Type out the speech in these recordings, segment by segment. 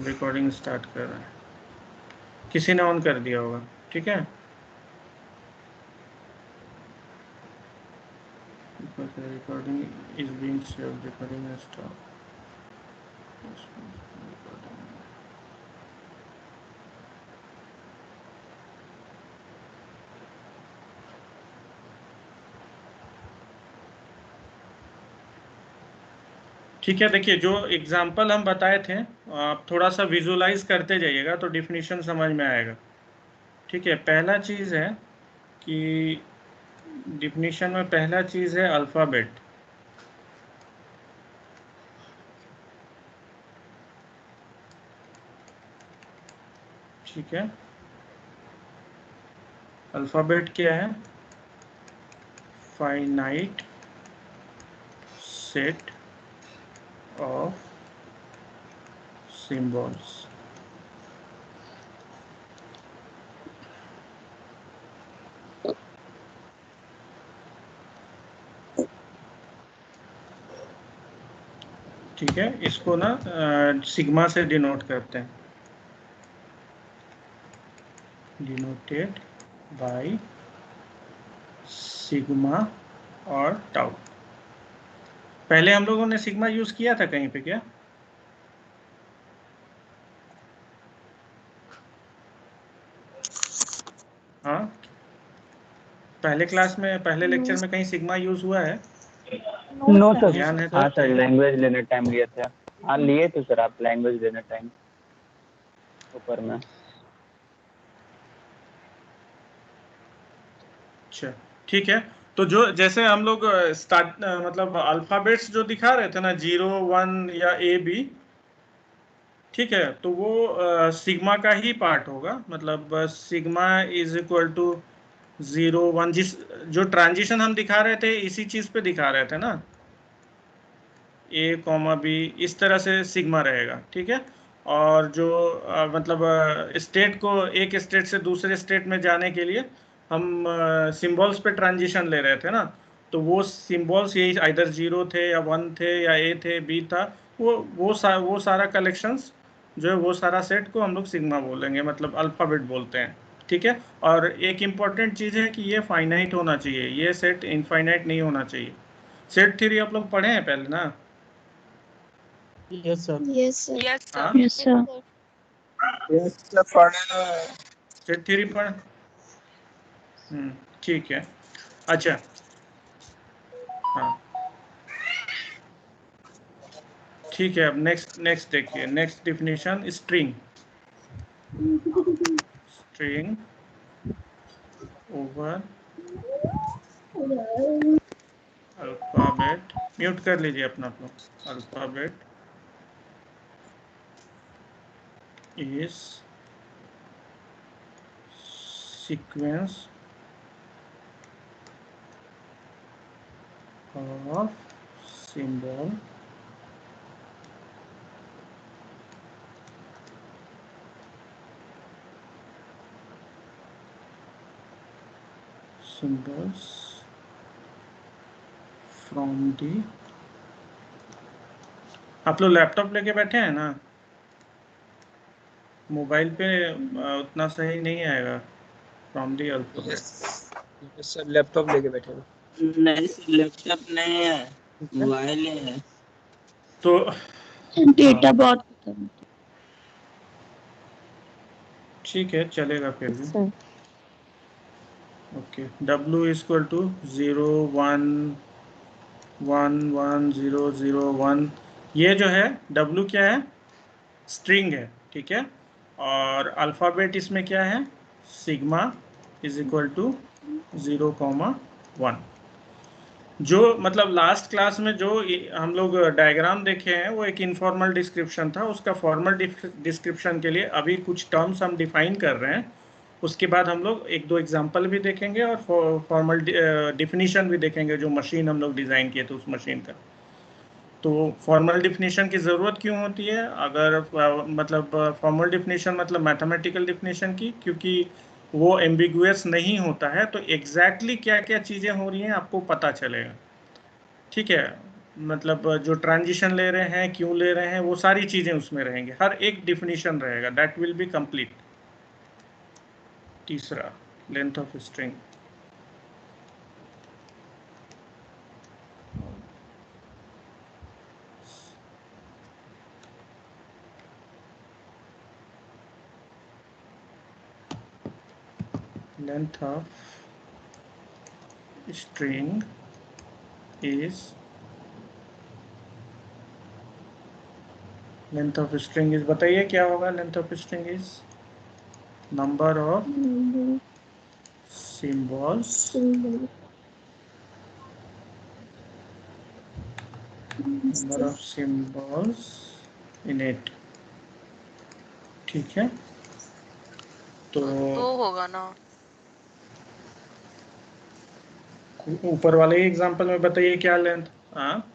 Recording start कर रहे हैं, किसी ने ऑन कर दिया होगा, ठीक है। Recording is being saved, recording stop. ठीक है, देखिए जो एग्जाम्पल हम बताए थे आप थोड़ा सा विजुलाइज करते जाइएगा तो डिफिनीशन समझ में आएगा। ठीक है, पहला चीज है कि डिफिनीशन में पहला चीज है अल्फाबेट। ठीक है, अल्फाबेट क्या है? Finite set of symbols. ठीक है, इसको ना सिग्मा से डिनोट करते हैं, डिनोटेड बाय सिग्मा और टाउ। पहले हम लोगों ने सिग्मा यूज किया था कहीं पे क्या? हाँ, पहले क्लास में, पहले लेक्चर में कहीं सिग्मा यूज हुआ है? No sir. ध्यान है हाँ तो? सर, लैंग्वेज लेने टाइम लिए थे। हाँ लिए थे सर आप, लैंग्वेज लेने टाइम ऊपर में। अच्छा, ठीक है। तो जो जैसे हम लोग स्टार्ट मतलब अल्फाबेट्स जो दिखा रहे थे ना, 0 1 या ए बी, ठीक है, तो वो सिग्मा का ही पार्ट होगा। मतलब सिग्मा इज इक्वल टू 0 1, जिस जो ट्रांजिशन हम दिखा रहे थे इसी चीज पे दिखा रहे थे ना, ए कॉमा बी, इस तरह से सिग्मा रहेगा। ठीक है, और जो मतलब स्टेट को, एक स्टेट से दूसरे स्टेट में जाने के लिए हम सिंबल्स पे ट्रांजिशन ले रहे थे ना, तो वो सिंबल्स यही आइदर 0 थे या 1 थे या ए थे बी था, वो सारा कलेक्शंस जो है, वो सारा सेट को हम लोग सिग्मा बोलेंगे, मतलब अल्फाबेट बोलते हैं। ठीक है, और एक इम्पॉर्टेंट चीज़ है कि ये फाइनाइट होना चाहिए, ये सेट इनफाइनाइट नहीं होना चाहिए। सेट थ्योरी आप लोग पढ़े हैं पहले ना? Yes sir. हाँ, यस सर। सेट थ्योरी पढ़। ठीक है, अच्छा, हाँ, ठीक है। अब नेक्स्ट देखिए, next definition string. String over alphabet, mute कर लीजिए अपना अपना। Alphabet is sequence of symbol symbols from the, आप लोग लैपटॉप लेके बैठे हैं ना? मोबाइल पे उतना सही नहीं आएगा। From the alphabet. Sir laptop लेके बैठे हैं। नहीं सर, लैपटॉप नहीं है, मोबाइल है। तो डेटा बहुत खत्म। ठीक है, चलेगा फिर भी। Sir okay, W equal to 0 1 1 1 0 0 1, ये जो है W क्या है? स्ट्रिंग है। ठीक है, और अल्फाबेट इसमें क्या है? Sigma is equal to 0,1। जो मतलब लास्ट क्लास में जो हम लोग डायग्राम देखे हैं वो एक इनफॉर्मल डिस्क्रिप्शन था, उसका फॉर्मल डिस्क्रिप्शन के लिए अभी कुछ टर्म्स हम डिफाइन कर रहे हैं। उसके बाद हम लोग एक दो एग्जांपल भी देखेंगे और फॉर्मल डिफिनीशन भी देखेंगे, जो मशीन हम लोग डिज़ाइन किए थे उस मशीन का। तो फॉर्मल डिफिनीशन की ज़रूरत क्यों होती है? अगर मतलब फॉर्मल डिफिनीशन मतलब मैथमेटिकल डिफिनीशन की, क्योंकि वो एम्बिगुअस नहीं होता है, तो एग्जैक्टली क्या क्या चीज़ें हो रही हैं आपको पता चलेगा। ठीक है, मतलब जो ट्रांजिशन ले रहे हैं, क्यों ले रहे हैं, वो सारी चीजें उसमें रहेंगे, हर एक डिफिनीशन रहेगा, दैट विल बी कंप्लीट। तीसरा, length of string. Length of string is, length of string is, बताइए क्या होगा? Length of string is number of symbols number of symbols in it. ठीक है, तो दो होगा ना? ऊपर वाले ही एग्जांपल में बताइए क्या लेंथ। हाँ,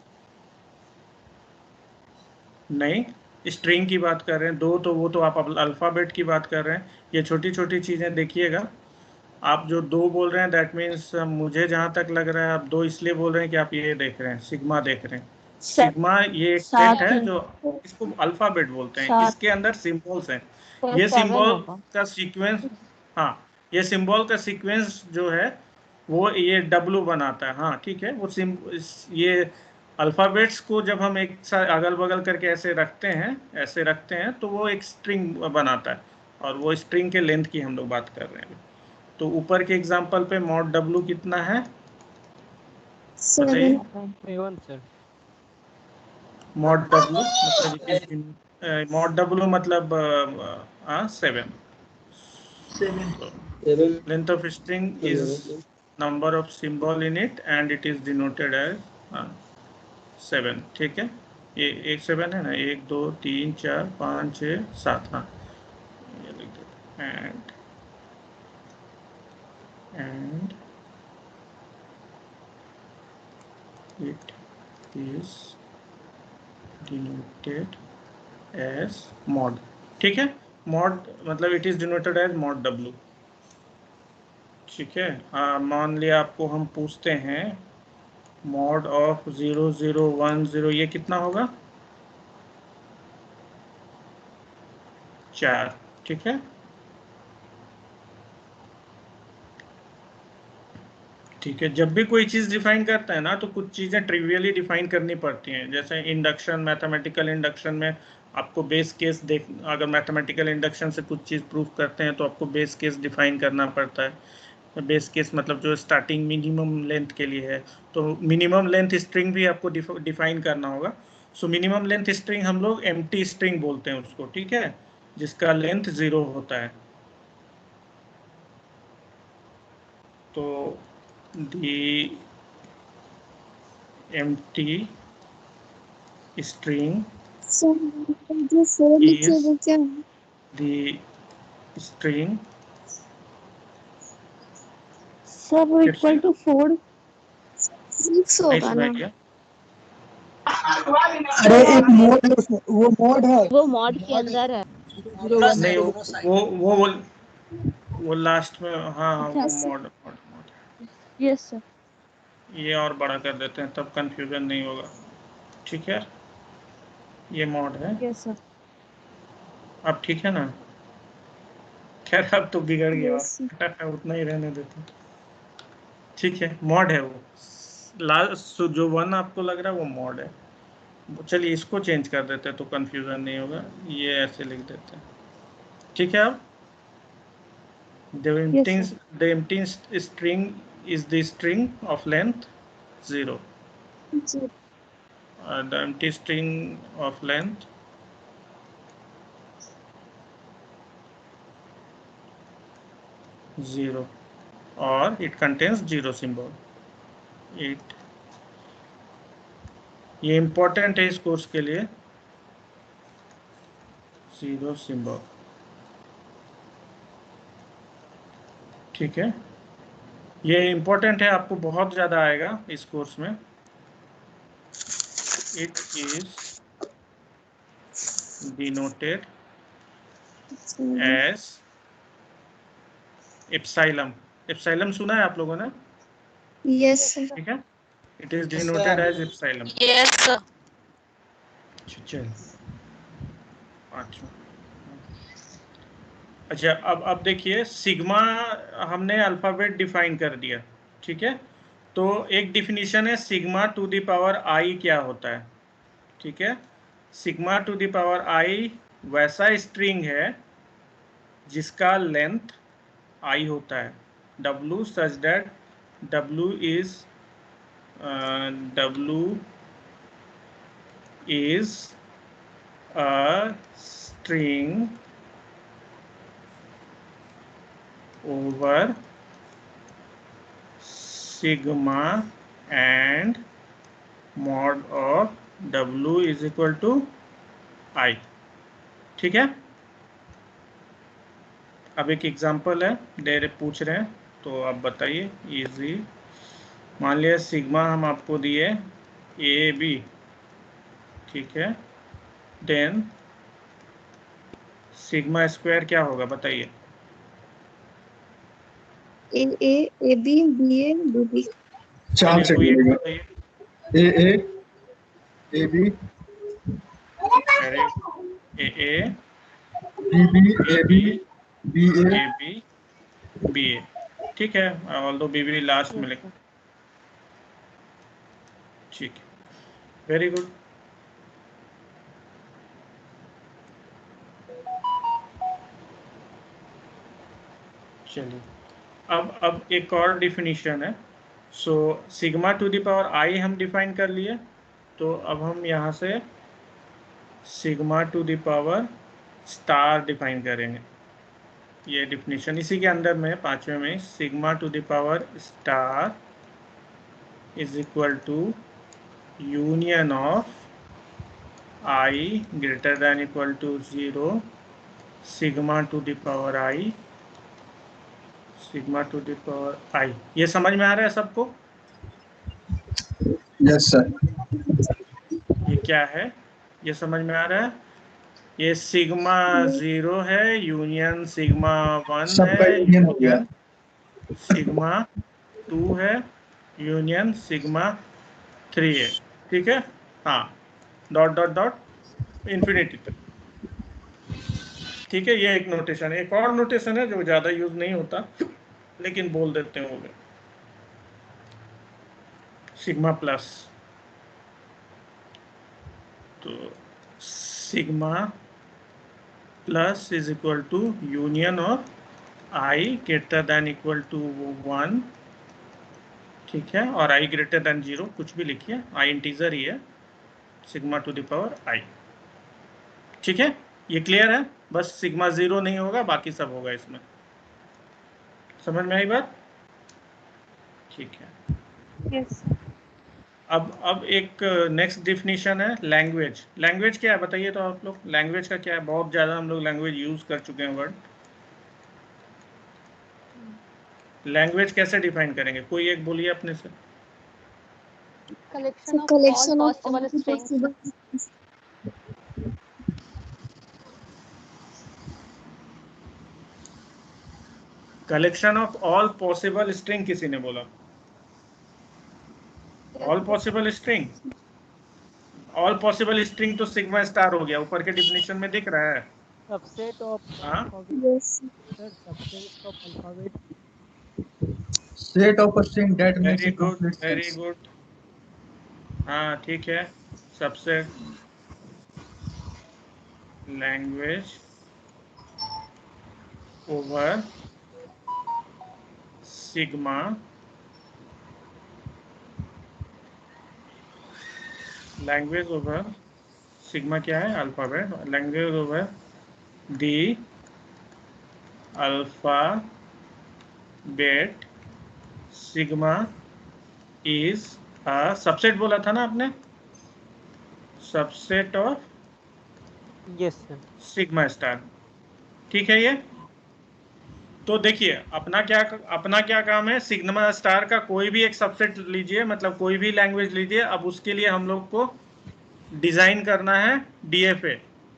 नहीं, स्ट्रिंग की बात कर रहे हैं दो, तो वो तो आप अल्फाबेट की बात कर रहे हैं। ये छोटी छोटी चीजें देखिएगा। आप जो दो बोल रहे हैं, दैट मीन्स मुझे जहां तक लग रहा है आप दो इसलिए बोल रहे हैं कि आप ये देख रहे हैं, सिग्मा देख रहे हैं। सिग्मा ये एक सेट है जो, इसको अल्फाबेट बोलते हैं, इसके अंदर सिंबल्स हैं। ये सिंबल का सीक्वेंस, हाँ, ये सिंबल का सीक्वेंस जो है वो ये डब्लू बनाता है। हाँ ठीक है, वो ये अल्फाबेट्स को जब हम एक साथ अगल बगल करके ऐसे रखते हैं, ऐसे रखते हैं, तो वो एक स्ट्रिंग बनाता है, और वो स्ट्रिंग के लेंथ की हम लोग बात कर रहे हैं। तो ऊपर के एग्जांपल पे मॉड डब्लू कितना है बताइए? मॉड डब्लू मतलब मॉड डब्लू मतलब 7। Length of string is number of symbol in it and it is denoted as 7। ठीक है, ये एक 7 है ना, 1 2 3 4 5 6 7। हाँ, ये लिख देते हैं and it is denoted as mod। ठीक है, mod मतलब it is denoted as mod w। ठीक है, मान लिया आपको हम पूछते हैं mod ऑफ 0 0 1 0, ये कितना होगा? 4। ठीक है, ठीक है, जब भी कोई चीज डिफाइन करता है ना, तो कुछ चीजें ट्रिवियली डिफाइन करनी पड़ती हैं। जैसे इंडक्शन, मैथमेटिकल इंडक्शन में आपको बेस केस देख, अगर मैथमेटिकल इंडक्शन से कुछ चीज प्रूफ करते हैं तो आपको बेस केस डिफाइन करना पड़ता है। बेस केस मतलब जो स्टार्टिंग मिनिमम लेंथ के लिए है, तो मिनिमम लेंथ स्ट्रिंग भी आपको डिफाइन करना होगा। सो मिनिमम लेंथ स्ट्रिंग हम लोग एम्प्टी स्ट्रिंग बोलते हैं उसको। ठीक है, जिसका लेंथ 0 होता है। तो the empty string is the string सब इक्वल टू 4 6 होगा ना? अरे एक मोड है उसमें, वो मोड है, वो मॉड के अंदर है। नहीं, वो लास्ट में, हाँ हाँ, वो मॉड। Yes sir. ये और बड़ा कर देते हैं, तब कंफ्यूजन नहीं होगा। ठीक है, ये मॉड है। Yes sir. अब ठीक है ना? खैर अब तो बिगड़ गया, यस और उतना ही रहने देते हैं। ठीक है, मॉड है वो। लास्ट जो 1 आपको लग रहा है वो मॉड है। चलिए इसको चेंज कर देते हैं तो कंफ्यूजन नहीं होगा, ये ऐसे लिख देते हैं। ठीक है, अब the empty string is the string of length 0, the empty string of length 0 or it contains 0 symbol। it ये इंपॉर्टेंट है इस कोर्स के लिए, 0 सिंबल। ठीक है, ये इंपॉर्टेंट है, आपको बहुत ज़्यादा आएगा इस कोर्स में। It is denoted as epsilon. Epsilon सुना है आप लोगों ने? यस। ठीक है, It is denoted as epsilon. Yes, sir. चल अच्छा, अब देखिए सिग्मा हमने अल्फाबेट डिफाइन कर दिया, ठीक है। तो एक डिफिनीशन है सिग्मा टू द पावर आई क्या होता है, ठीक है। सिग्मा टू द पावर आई वैसा स्ट्रिंग है जिसका लेंथ आई होता है, W such that W is a string over sigma and mod of W is equal to I, ठीक है। अब एक एग्जांपल है, पूछ रहे हैं तो आप बताइए इजी। मान लिया सिग्मा हम आपको दिए ए बी, ठीक है। देन सिग्मा स्क्वायर क्या होगा बताइए। A A A B B A B B. चार से कोई एक गिरेगा। बताइए। ए ए बी अरे A B B A B B A B B A, ठीक है। ऑल्दो बी बी लास्ट में लिखो, ठीक है, वेरी गुड। चलिए अब एक और डिफिनीशन है। So sigma to the power i हम डिफाइन कर लिए, तो अब हम यहाँ से sigma to the power star define करेंगे। ये डिफिनीशन इसी के अंदर में पांचवें में, sigma to the power star is equal to union of I greater than equal to 0 sigma to the power i, sigma to the power i. ये समझ में आ रहा है सबको? Yes sir. ये क्या है, ये समझ में आ रहा है? ये सिग्मा 0 है यूनियन सिग्मा 1 सबका है यूनियन हो गया। सिग्मा 2 है यूनियन सिग्मा 3 है, ठीक है। हाँ, डॉट डॉट डॉट इन्फिनिटी तक, ठीक है। ये एक नोटेशन है। एक और नोटेशन है जो ज़्यादा यूज नहीं होता लेकिन बोल देते होंगे, सिग्मा प्लस। तो sigma plus is equal to union of I greater than equal to 1, ठीक है, और आई ग्रेटर देन 0, कुछ भी लिखिए, आई इंटीजर ही है, सिग्मा टू द पावर आई, ठीक है। ये क्लियर है? बस सिग्मा 0 नहीं होगा, बाकी सब होगा इसमें। समझ में आई बात? ठीक है। Yes. अब एक नेक्स्ट डिफिनीशन है लैंग्वेज। लैंग्वेज क्या है बताइए तो आप लोग, लैंग्वेज का क्या है? बहुत ज़्यादा हम लोग लैंग्वेज यूज़ कर चुके हैं वर्ड। लैंग्वेज कैसे डिफाइन करेंगे? कोई एक बोलिए अपने से। So collection of all possible collection of all possible string किसी ने बोला? All possible string, all possible string तो सिग्मा स्टार हो गया, ऊपर के डिफिनीशन में दिख रहा है। Subset of Yes. Subset of alphabet set of a string that makes very a good, complete very set. Good. हाँ ठीक है, सबसे language over sigma language over sigma क्या है? Alphabet. Language over the alphabet sigma is a subset बोला था ना आपने, subset of yes sir sigma star, ठीक है। ये तो देखिए अपना क्या काम है, सिग्मा स्टार का कोई भी एक सबसेट लीजिए, मतलब कोई भी लैंग्वेज लीजिए। अब उसके लिए हम लोग को डिजाइन करना है DFA,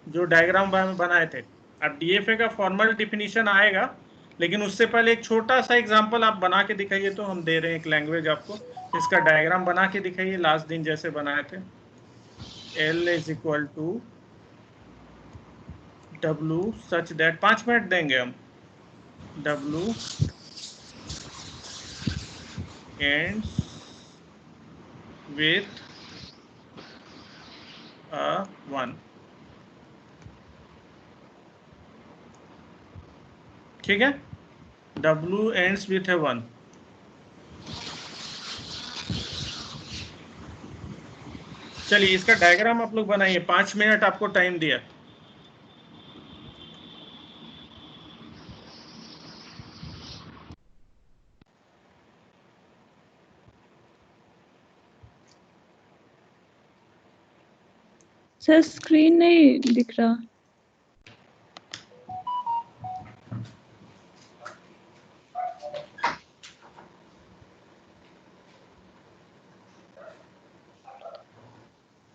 जो डायग्राम बनाए थे। अब DFA का फॉर्मल डिफिनीशन आएगा, लेकिन उससे पहले एक छोटा सा एग्जांपल आप बना के दिखाइए तो। हम दे रहे हैं एक लैंग्वेज आपको, इसका डायग्राम बना के दिखाइए लास्ट दिन जैसे बनाए थे। L is equal to W such that, 5 minute देंगे हम। W ends with a 1। ठीक है, W ends with a 1। चलिए इसका डायग्राम आप लोग बनाइए, 5 मिनट आपको टाइम दिया। सर स्क्रीन नहीं दिख रहा।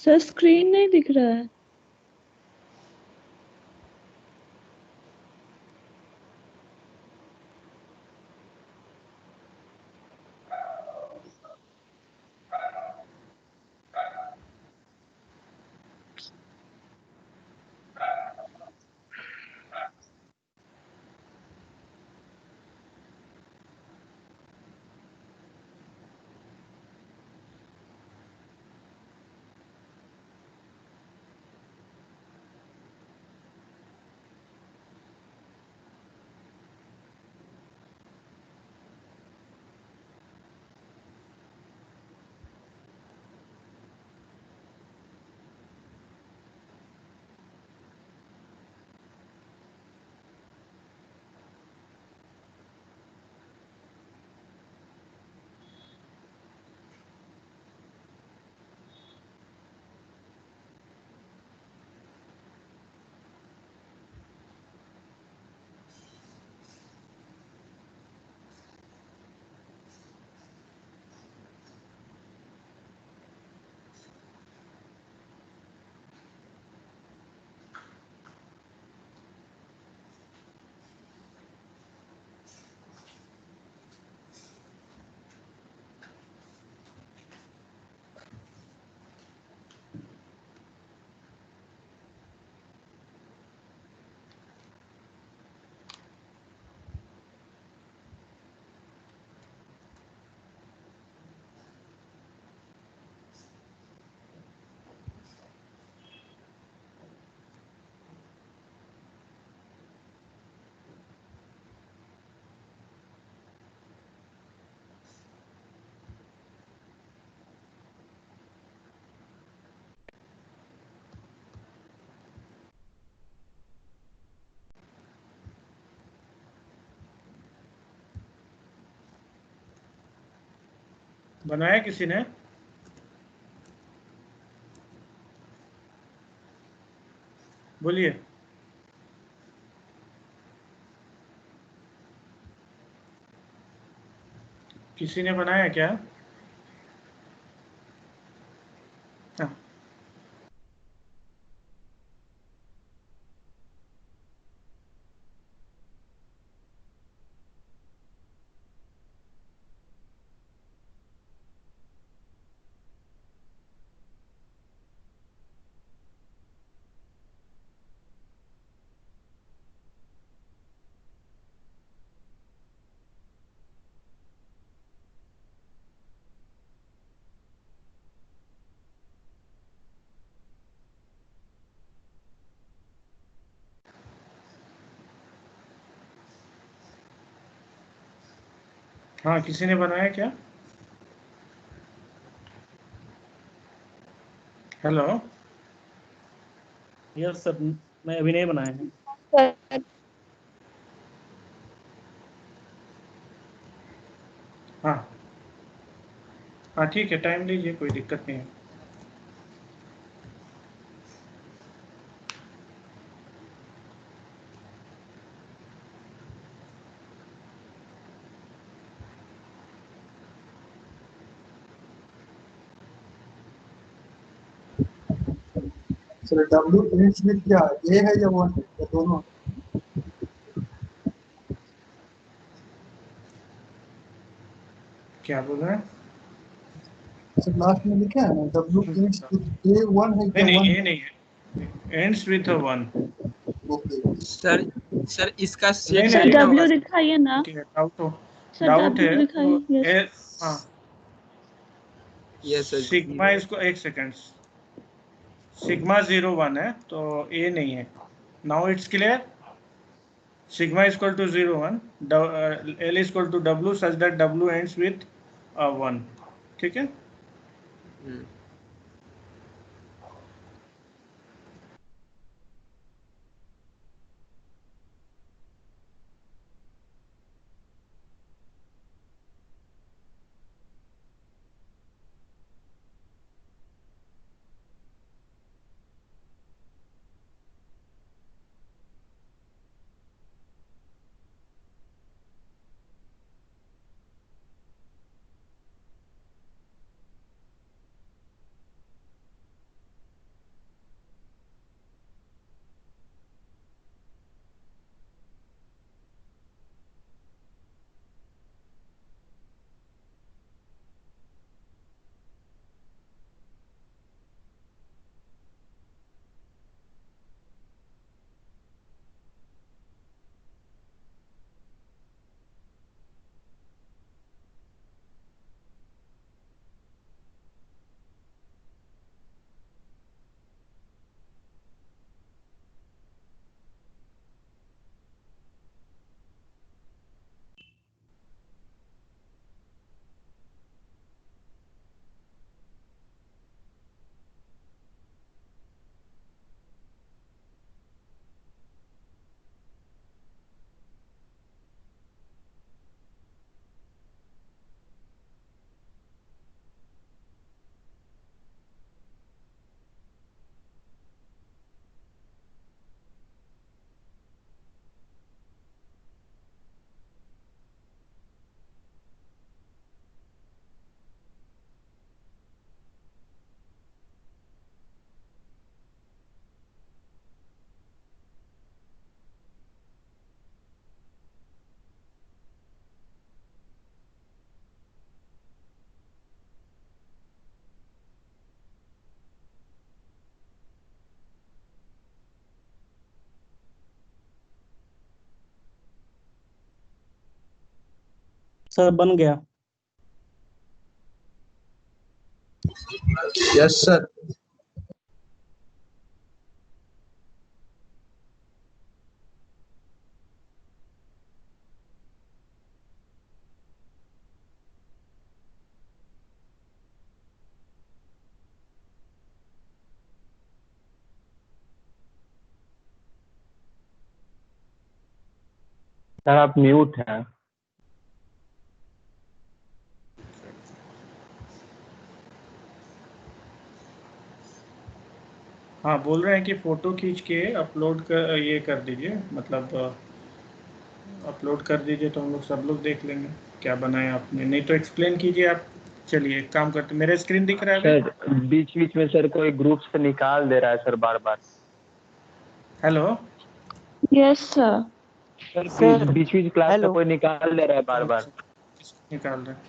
सर स्क्रीन नहीं दिख रहा है। बनाया किसी ने? बोलिए। किसी ने बनाया क्या? हाँ। हाँ, किसी ने बनाया क्या? हेलो। यस सर, मैं अभी नहीं बनाया है। सर हाँ हाँ, ठीक है, टाइम लीजिए, कोई दिक्कत नहीं है। सर W ends with क्या A है या 1 है या दोनों? क्या बोल रहे हैं? सर लास्ट में लिखा है ना W ends with A1 है क्या? नहीं वन ये नहीं है, ends with a 1। Okay sir sir इसका नहीं सेट सर नहीं नहीं ना होगा W सर। दिखाइए ना, ठीक है, सर डाउट W है तो दिखाइए, ए, यस। हाँ यस सर सिग्मा इसको एक सेकेंड, सिग्मा 0 1 है तो ए नहीं है। Now it's clear, sigma is equal to 0 1, L is equal to W such that W ends with 1। ठीक है, सर बन गया। Yes sir. सर आप म्यूट हैं। हाँ बोल रहे हैं कि फोटो खींच के अपलोड कर, ये कर दीजिए, मतलब अपलोड कर दीजिए तो हम लोग सब लोग देख लेंगे क्या बनाया आपने, नहीं तो एक्सप्लेन कीजिए आप। चलिए एक काम करते, मेरा स्क्रीन दिख रहा है अभी? सर बीच बीच में सर कोई ग्रुप से निकाल दे रहा है सर बार बार। Hello, yes sir. सर बीच बीच क्लास में हेलो कोई निकाल दे रहा है बार बार। निकाल रहे हैं।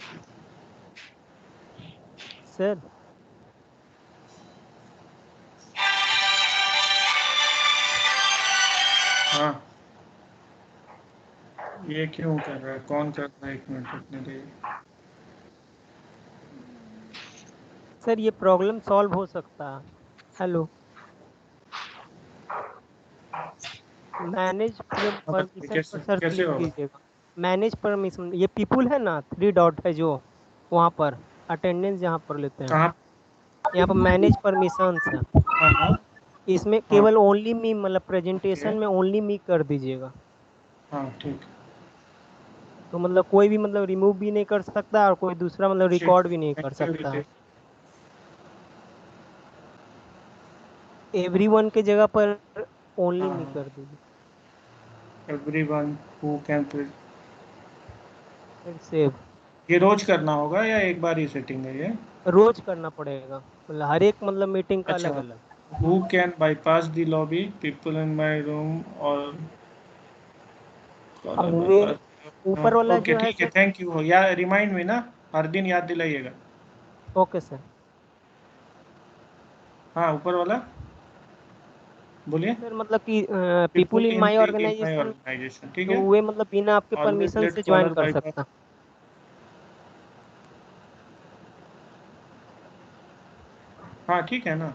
सर, हाँ ये क्यों कर रहा है, कौन कर रहा है, एक मिनट रुकने दीजिए। सर ये प्रॉब्लम सॉल्व हो सकता है। हेलो, मैनेज परमिशन कैसे पर सर कैसे क्लिक होगा? कीजिएगा। मैनेज परमिशन, ये पीपुल है ना, 3 डॉट है जो वहाँ पर अटेंडेंस जहाँ पर लेते हैं, कहाँ? यहाँ पर मैनेज परमिशंस है। हाँ हाँ इसमें हाँ केवल ओनली मी, मतलब ओके, प्रेजेंटेशन में ओनली मी कर दीजिएगा। हाँ ठीक तो मतलब कोई भी मतलब रिमूव भी नहीं कर सकता और कोई दूसरा मतलब ठीक, रिकॉर्ड भी नहीं कर थैंक यू सकता। रितेश। एवरीवन के जगह पर ओनली मी हाँ, कर दीजिए। एवरीवन हु कैन, फिर सेव। ये रोज करना होगा या एक बार ही सेटिंग है ये? रोज करना पड़ेगा, मतलब हर एक मतलब मीटिंग का अच्छा, अलग अलग। Who can bypass the lobby, people in my room और अब वे ऊपर वाला ओके जो है ठीक है, सर, थैंक यू। या रिमाइंड मी ना, हर दिन याद दिलाइएगा। Okay sir. हाँ ऊपर वाला बोलिए। सर मतलब कि people people in in my my organization, organization, ठीक तो है। वे मतलब बिना आपके ऑलवेज परमिशन लेट से ज्वाइन कॉलर कर बाईपास। सकता। हाँ ठीक है ना।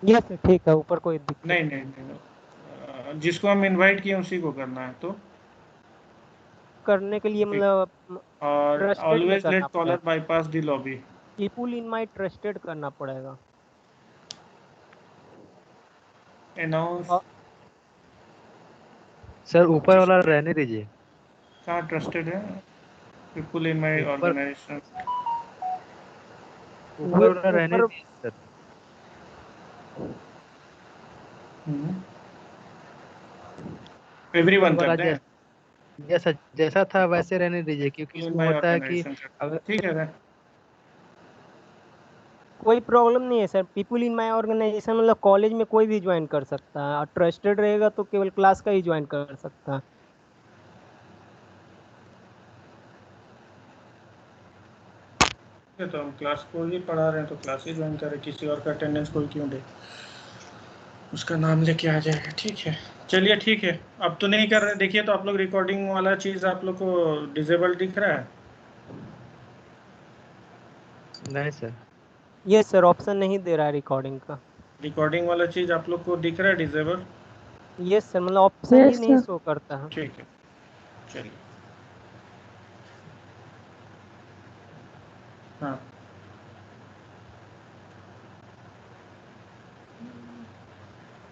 यस सर ठीक है, ऊपर कोई दिक्कत नहीं नहीं नहीं, जिसको हम इनवाइट किए उसी को करना है तो। करने के लिए ठीक। मतलब और ट्रस्टेड में ऑलवेज करना लेट कॉलर पड़ेगा। Bypass the lobby. People in my trusted करना पड़ेगा। अनाउंस। और सर ऊपर वाला रहने दीजिए। कहाँ ट्रस्टेड है? पीपल इन माय ऊपर ऑर्गेनाइजेशन। ऊपर वे वाला रहने ऊपर दीजिए सर। ऊपर एवरीवन कर वाला दें। जैसा जैसा था वैसे रहने दीजिए, क्योंकि पीपल इन इसमें माय होता है कि ऑर्गेनाइजेशन कर दें, अगर ठीक है ना। कोई प्रॉब्लम नहीं है sir. People in my organization मतलब कॉलेज में कोई भी ज्वाइन कर सकता है, और ट्रस्टेड रहेगा तो केवल क्लास का ही ज्वाइन कर सकता है। ठीक है, तो हम क्लास को ही पढ़ा रहे हैं तो क्लास ही ज्वाइन करें, किसी और का अटेंडेंस कोई क्यों दे, उसका नाम लेके आ जाएगा। ठीक है, चलिए ठीक है। अब तो नहीं कर रहे, देखिए तो आप लोग रिकॉर्डिंग वाला चीज़ आप लोग को डिसेबल दिख रहा है। नहीं सर। ये सर ऑप्शन नहीं दे रहा है रिकॉर्डिंग का। रिकॉर्डिंग वाला चीज़ आप लोग को दिख रहा है डिसेबल। ये सर मतलब ऑप्शन ही यस नहीं सर। शो करता है। ठीक है, चलिए। हाँ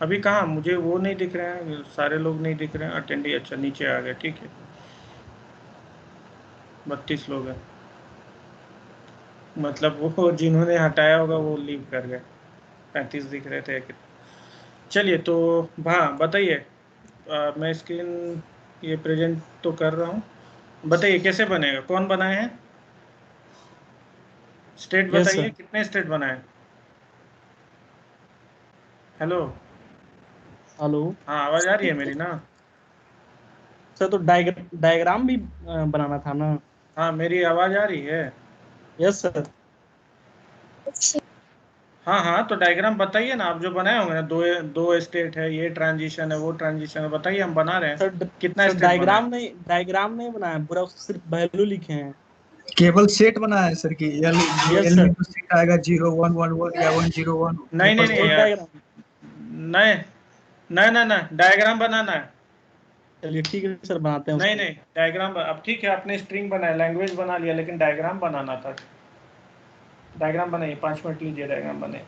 अभी कहाँ मुझे वो नहीं दिख रहे हैं, सारे लोग नहीं दिख रहे हैं अटेंडी। अच्छा नीचे आ गए, ठीक है। 32 लोग हैं, मतलब वो जिन्होंने हटाया होगा वो लीव कर गए। 35 दिख रहे थे। चलिए तो हाँ बताइए। मैं स्क्रीन ये प्रेजेंट तो कर रहा हूँ। बताइए कैसे बनेगा, कौन बनाए हैं? स्टेट यस बताइए, सर। कितने स्टेट बनाए? हेलो। हेलो। हाँ आवाज़ आ रही है मेरी ना? सर तो डायग्राम भी बनाना था ना? हाँ मेरी आवाज़ आ रही है। Yes sir. हाँ हाँ तो डायग्राम बताइए ना, आप जो बनाए होंगे ना, दो दो स्टेट है, ये ट्रांजिशन है वो ट्रांजिशन है, बताइए हम बना रहे हैं। सर कितना सर स्टेट बनाए? डायग्राम नहीं बनाया पूरा, सिर्फ वैल्यू लिखे हैं। केवल सेट बना है सर की एल। यस एल में सर। तो सेट आएगा 0111 या 101 नहीं नहीं ऊपर नहीं से। स्टेट यार, डायग्राम। नहीं नहीं नहीं नहीं, डायग्राम बनाना है। चलिए ठीक है सर, बनाते हैं नहीं उसको। नहीं डायग्राम, अब ठीक है आपने स्ट्रिंग बनाया, लैंग्वेज बना लिया, लेकिन डायग्राम बनाना था। डायग्राम बनाइए, 5 मिनट लीजिए, डायग्राम बनाइए।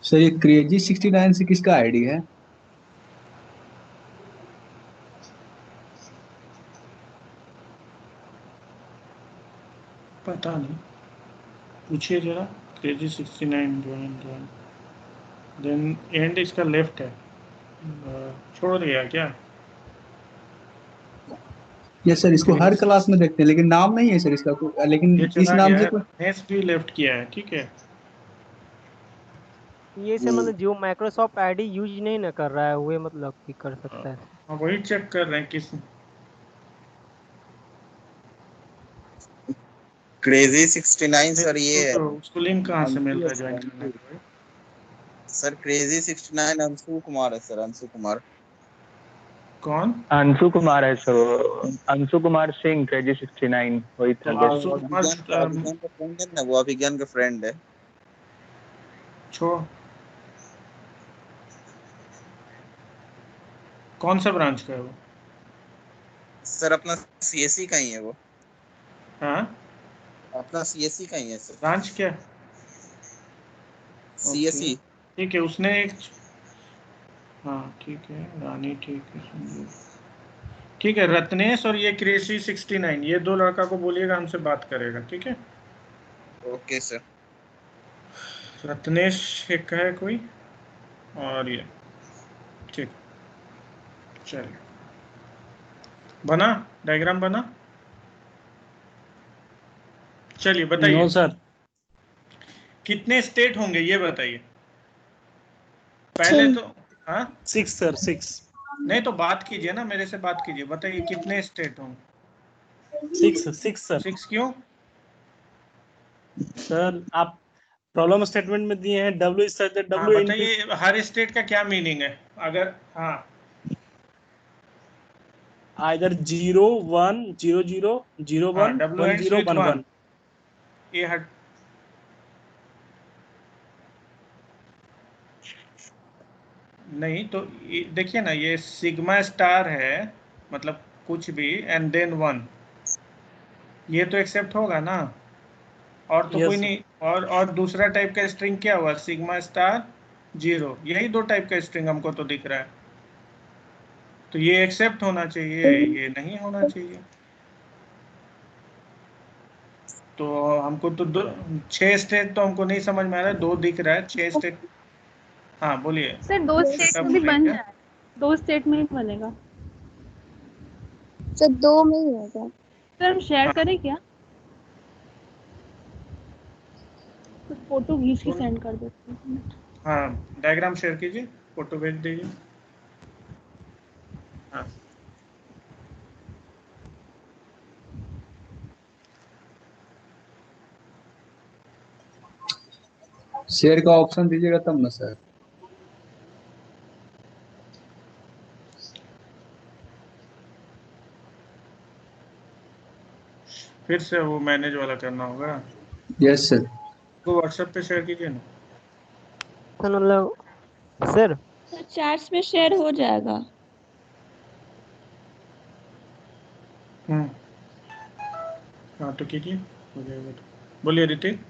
सर ये क्रेजी 69 से किसका आईडी है? पता नहीं, पूछिए जरा। क्रेजी 69 ज्वाइन देन एंड इसका लेफ्ट है, छोड़ दिया क्या? यस सर, इसको हर क्लास में देखते हैं लेकिन नाम नहीं है सर इसका लेकिन ये इस चला नाम गया से है, कोई। नेस भी लेफ्ट किया है, ठीक है। ये सर मतलब जो माइक्रोसॉफ्ट आईडी यूज नहीं ना कर रहा है वो मतलब भी कर सकता है। हाँ वही चेक कर रहे हैं किस। क्रेजी 69 सर ये है। तो उसको लिंक कहाँ से मिल अंशु रहा है है सर, ज्वाइन करने अंशु। का? सर क्रेजी 69 अंशु कुमार है सर, अंशु कुमार। कौन? अंशु कुमार है सर, अंशु कुमार सिंह क्रेजी 69 वही था। तो हाँ, अंशु वो कुमार अभिज्ञान का फ्रेंड है ना, वो अभिज्ञान का फ्रेंड है। छोड़, कौन सा ब्रांच का है वो? सर अपना सीएससी का ही है वो। हाँ अपना सीएससी का ही है सर। ब्रांच क्या? सीएससी। ठीक है, उसने एक, हाँ ठीक है, रानी ठीक है, संजू ठीक है, रत्नेश और ये क्रेजी 69, ये दो लड़का को बोलिएगा हमसे बात करेगा, ठीक है। Okay sir. रत्नेश एक है कोई, और ये ठीक, चलिए बना, डायग्राम बना। चलिए बताइए। No sir. कितने स्टेट होंगे ये बताइए पहले तो। हाँ 6 सर, 6। नहीं तो बात कीजिए ना, मेरे से बात कीजिए, बताइए कितने स्टेट होंगे? 6 सर। 6 क्यों? सर आप प्रॉब्लम स्टेटमेंट में दिए हैं डब्ल्यू इज सच हाँ डब्ल्यू इन बताइए हर स्टेट का क्या मीनिंग है अगर। हाँ आइदर 0 1 0 0 0 हाँ 1 डब्ल्यू 1 एंड्स 0 विथ 1 1, 1। ये हट, नहीं तो देखिए ना, ये सिग्मा स्टार है, मतलब कुछ भी एंड देन 1, ये तो एक्सेप्ट होगा ना, और तो कोई यस नहीं। और दूसरा टाइप का स्ट्रिंग क्या हुआ? सिग्मा स्टार 0, यही दो टाइप का स्ट्रिंग हमको तो दिख रहा है, तो ये एक्सेप्ट होना चाहिए, ये नहीं होना चाहिए। तो हमको तो 6 स्टेट तो हमको नहीं समझ में आ रहा है, 2 दिख रहा है, 6 स्टेट। हाँ बोलिए। सर 2 स्टेट क्या में बोल भी रहे हैं बन क्या? जाए, 2 स्टेट में ही बनेगा। सर 2 में ही होगा। सर हम शेयर करें क्या? तो फोटो खींच के सेंड कर देते हैं। हाँ डायग्राम शेयर कीजिए, फोटो भेज दीजिए। हाँ शेयर का ऑप्शन दीजिएगा तब ना सर। फिर से वो मैनेज वाला करना होगा, यस सर। वो व्हाट्सएप पे शेयर कीजिए ना। मतलब सर सर चैट्स में शेयर हो जाएगा। हाँ तो कीजिए, हो जाएगा तो। बोलिए ऋतिक।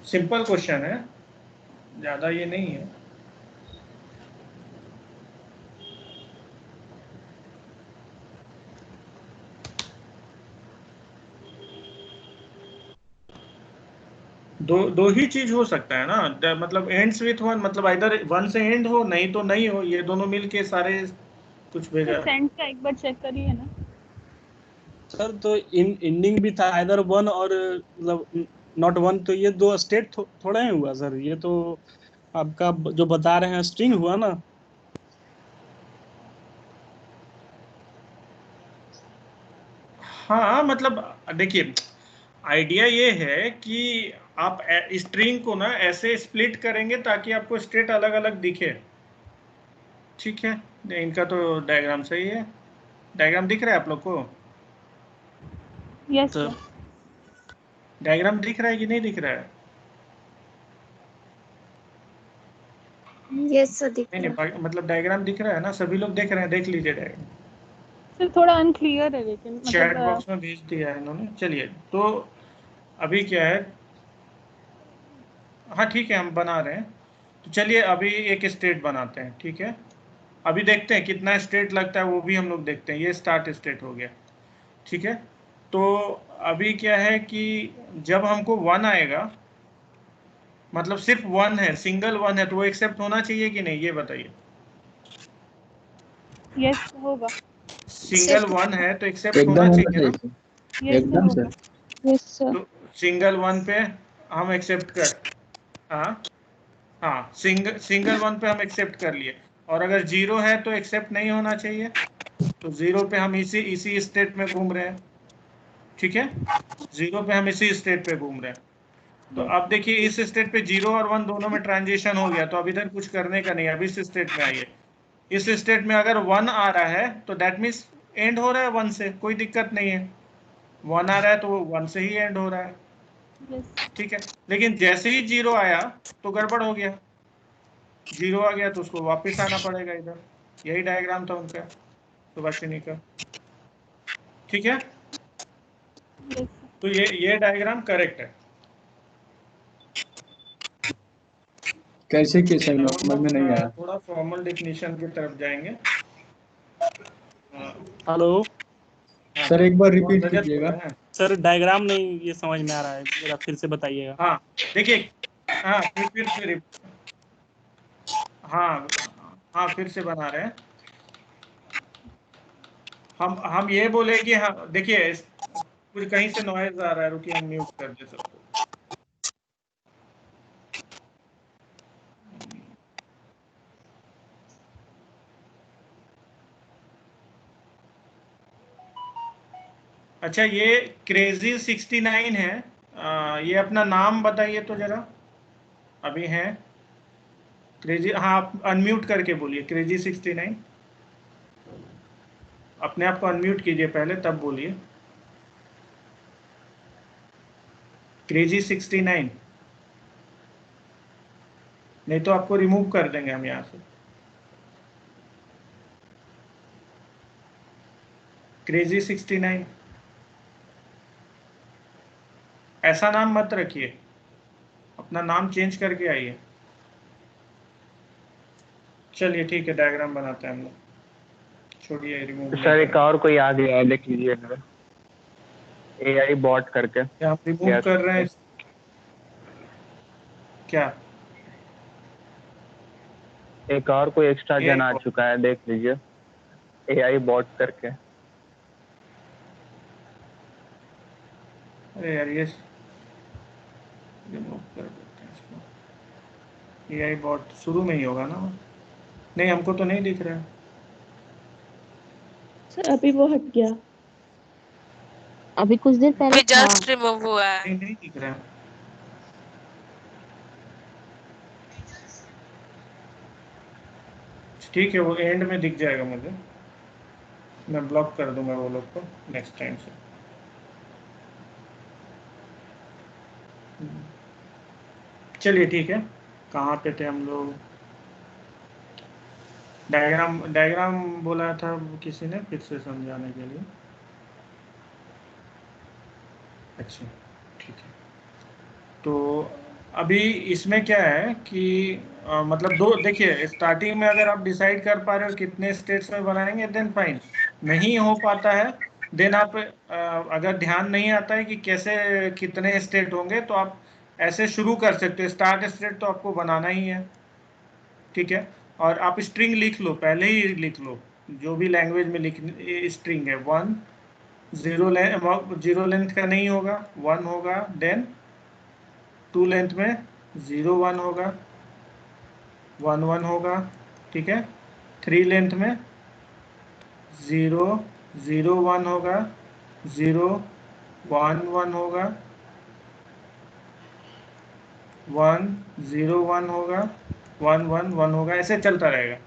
सिंपल क्वेश्चन है, ज़्यादा ये नहीं है। दो ही चीज हो सकता है ना, मतलब एंड्स विथ 1, मतलब इधर 1 से एंड हो, नहीं तो नहीं हो, ये दोनों मिलके सारे कुछ भेजा। सेंड का एक बार चेक करिए ना। सर तो इन एंडिंग भी था आइदर 1 और मतलब नॉट 1, तो ये 2 स्टेट थोड़ा ही हुआ सर, ये तो आपका जो बता रहे हैं स्ट्रिंग हुआ ना। हाँ मतलब देखिए, आइडिया ये है कि आप स्ट्रिंग को ना ऐसे स्प्लिट करेंगे ताकि आपको स्टेट अलग अलग दिखे, ठीक है। इनका तो डायग्राम सही है, डायग्राम दिख रहा है आप लोग को? Yes sir. डायग्राम दिख रहा है कि नहीं दिख रहा है? यस सर दिख नहीं रहा है। नहीं, मतलब डायग्राम दिख रहा है ना? सभी लोग देख रहे हैं? देख लीजिए डायग्राम। सर थोड़ा अनक्लियर है लेकिन चैट मतलब बॉक्स में भेज दिया है इन्होंने। चलिए, तो अभी क्या है, हाँ ठीक है, हम बना रहे हैं। तो चलिए अभी एक स्टेट बनाते हैं, ठीक है? अभी देखते हैं कितना स्टेट लगता है, वो भी हम लोग देखते हैं। ये स्टार्ट स्टेट हो गया, ठीक है? तो अभी क्या है कि जब हमको 1 आएगा, मतलब सिर्फ 1 है, सिंगल 1 है, तो वो एक्सेप्ट होना चाहिए कि नहीं, ये बताइए। यस होगा। सिंगल 1 है तो एक्सेप्ट एकदम होना होना चाहिए ना? चाहिए। यस एकदम होगा। सर। Yes sir. तो सिंगल 1 पे हम एक्सेप्ट कर, हाँ हाँ, सिंगल 1 पे हम एक्सेप्ट कर लिए। और अगर 0 है तो एक्सेप्ट नहीं होना चाहिए। तो 0 पे हम इसी स्टेट में घूम रहे हैं, ठीक है? 0 पे हम इसी स्टेट पे घूम रहे हैं। तो अब देखिए इस स्टेट पे 0 और 1 दोनों में ट्रांजिशन हो गया, तो अब इधर कुछ करने का नहीं है। अब इस स्टेट में आइए, इस स्टेट में अगर 1 आ रहा है तो दैट मीन्स एंड हो रहा है 1 से, कोई दिक्कत नहीं है। 1 आ रहा है तो वो 1 से ही एंड हो रहा है, ठीक है? लेकिन जैसे ही 0 आया तो गड़बड़ हो गया, 0 आ गया तो उसको वापस आना पड़ेगा इधर। यही डायग्राम था उनका, सुभाषिनी का, ठीक है? तो ये डायग्राम करेक्ट है। कैसे किए सर, अब हम समझ में लोग नहीं आया। थोड़ा फॉर्मल डेफिनेशन की तरफ जाएंगे। हेलो हाँ, सर एक बार रिपीट रजत बोल कीजिएगा। रहे हैं। सर, डायग्राम नहीं ये समझ में आ रहा है, जरा फिर से बताइएगा। हाँ देखिए, हाँ फिर से हाँ हाँ फिर से बना रहे हैं। हम ये बोले कि हाँ देखिए, कुछ कहीं से नॉइज आ रहा है, रुकिए हम म्यूट कर दे सबको। अच्छा, ये क्रेजी 69 है। ये अपना नाम बताइए तो जरा। अभी है क्रेजी, हाँ आप अनम्यूट करके बोलिए। क्रेजी 69, अपने आप को अनम्यूट कीजिए पहले, तब बोलिए। क्रेजी 69, नहीं तो आपको रिमूव कर देंगे हम यहाँ से। क्रेजी 69, ऐसा नाम मत रखिए, अपना नाम चेंज करके आइए। चलिए ठीक है, डायग्राम बनाते हैं हम लोग, छोड़िए रिमूव नहीं सर एक करें। और कोई आ गया है, देख लीजिए AI बॉट करके। क्या आप रिमूव कर रहे हैं क्या? एक और कोई एक्स्ट्रा AI जन आ चुका है, देख लीजिए AI बॉट करके। अरे यार, ये रिमूव कर देते हैं इसको। AI बॉट शुरू में ही होगा ना? नहीं, हमको तो नहीं दिख रहा है। सर अभी वो हट गया, अभी कुछ देर पहले था। जस्ट रिमूव हुआ है। नहीं नहीं दिख रहा है। ठीक है, वो एंड में दिख जाएगा मुझे, मैं ब्लॉक कर दूंगा वो लोग को नेक्स्ट टाइम से। चलिए ठीक है, कहाँ पे थे हम लोग? डायग्राम बोला था किसी ने, फिर से समझाने के लिए। अच्छा ठीक है, तो अभी इसमें क्या है कि मतलब दो, देखिए स्टार्टिंग में अगर आप डिसाइड कर पा रहे हो कितने स्टेट्स में बनाएंगे देन फाइन। नहीं हो पाता है देन आप अगर ध्यान नहीं आता है कि कैसे कितने स्टेट होंगे, तो आप ऐसे शुरू कर सकते हो। स्टार्ट स्टेट तो आपको बनाना ही है, ठीक है? और आप स्ट्रिंग लिख लो, पहले ही लिख लो, जो भी लैंग्वेज में लिख स्ट्रिंग है। 1 जीरो लेंथ का नहीं होगा, 1 होगा। देन 2 लेंथ में 0 1 होगा, 1 1 होगा, ठीक है? 3 लेंथ में 0 0 1 होगा, 0 1 1 होगा, 1 0 1 होगा, 1 1 1 होगा, ऐसे चलता रहेगा,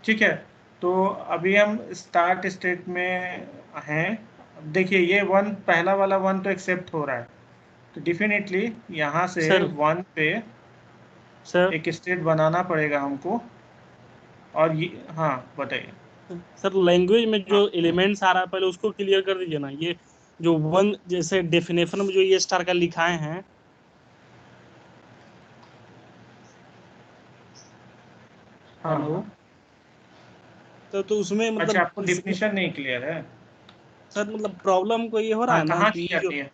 ठीक है? तो अभी हम स्टार्ट स्टेट में हैं। देखिए ये वन, पहला वाला वन तो एक्सेप्ट हो रहा है, तो डेफिनेटली यहाँ से सर वन पे सर एक स्टेट बनाना पड़ेगा हमको। और ये, हाँ बताइए। सर लैंग्वेज में जो एलिमेंट्स आ रहा है पहले उसको क्लियर कर दीजिए ना। ये जो वन जैसे डेफिनेशन में जो ये स्टार का लिखाए हैं, हाँ हेलो, हाँ। तो उसमें अच्छा, मतलब आपको डिफिनीशन नहीं क्लियर है? सर मतलब प्रॉब्लम को ये हो रहा हाँ, है ना कहाँ कि क्लियर नहीं है?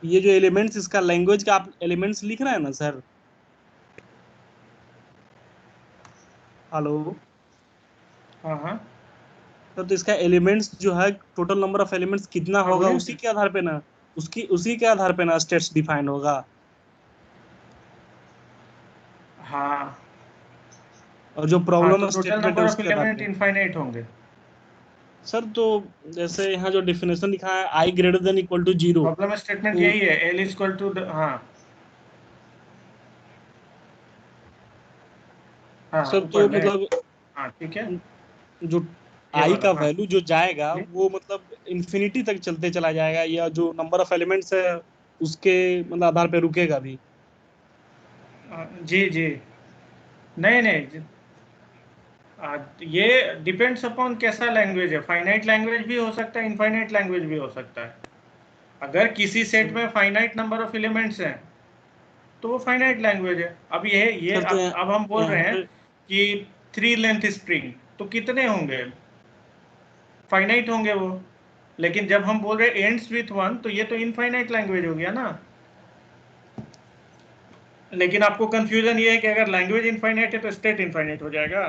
ये जो एलिमेंट्स, इसका लैंग्वेज का आप एलिमेंट्स लिख रहे हैं ना सर, हेलो, हाँ हाँ। तो इसका एलिमेंट्स जो है, टोटल नंबर ऑफ एलिमेंट्स कितना हाँ होगा, बोलिए। उसी के आधार पे ना, उसी के आधार पे ना स्टेट्स डिफाइन होगा। हाँ और जो हाँ, प्रॉब्लम तो टोटल स्टेटमेंट है नंबर ऑफ उसके आधार एलिमेंट पे। इनफाइनाइट होंगे। सर तो जैसे यहाँ जो डेफिनेशन लिखा है i greater than equal to 0, problem statement तो यही है, एल इक्वल टू, हाँ हाँ सर ऊपर तो में। मतलब हाँ ठीक है, जो ये आई वाला, का हाँ। वैल्यू जो जाएगा वो मतलब इन्फिनिटी तक चलते चला जाएगा, या जो नंबर ऑफ एलिमेंट्स है उसके मतलब आधार पे रुकेगा भी। जी जी, नहीं नहीं, ये डिपेंड्स अपॉन कैसा लैंग्वेज है। फाइनाइट लैंग्वेज भी हो सकता है, इनफाइनाइट लैंग्वेज भी हो सकता है। अगर किसी सेट में फाइनाइट नंबर ऑफ एलिमेंट्स हैं तो वो फाइनाइट लैंग्वेज है। अब ये सर तो अब हम बोल यहाँ रहे हैं पे कि 3 लेंथ स्प्रिंग, तो कितने होंगे? फाइनाइट होंगे वो। लेकिन जब हम बोल रहे हैं एंड्स विथ 1, तो ये तो इनफाइनाइट लैंग्वेज हो गया ना। लेकिन आपको कंफ्यूजन ये है कि अगर लैंग्वेज इनफाइनाइट है तो स्टेट इनफाइनाइट हो जाएगा।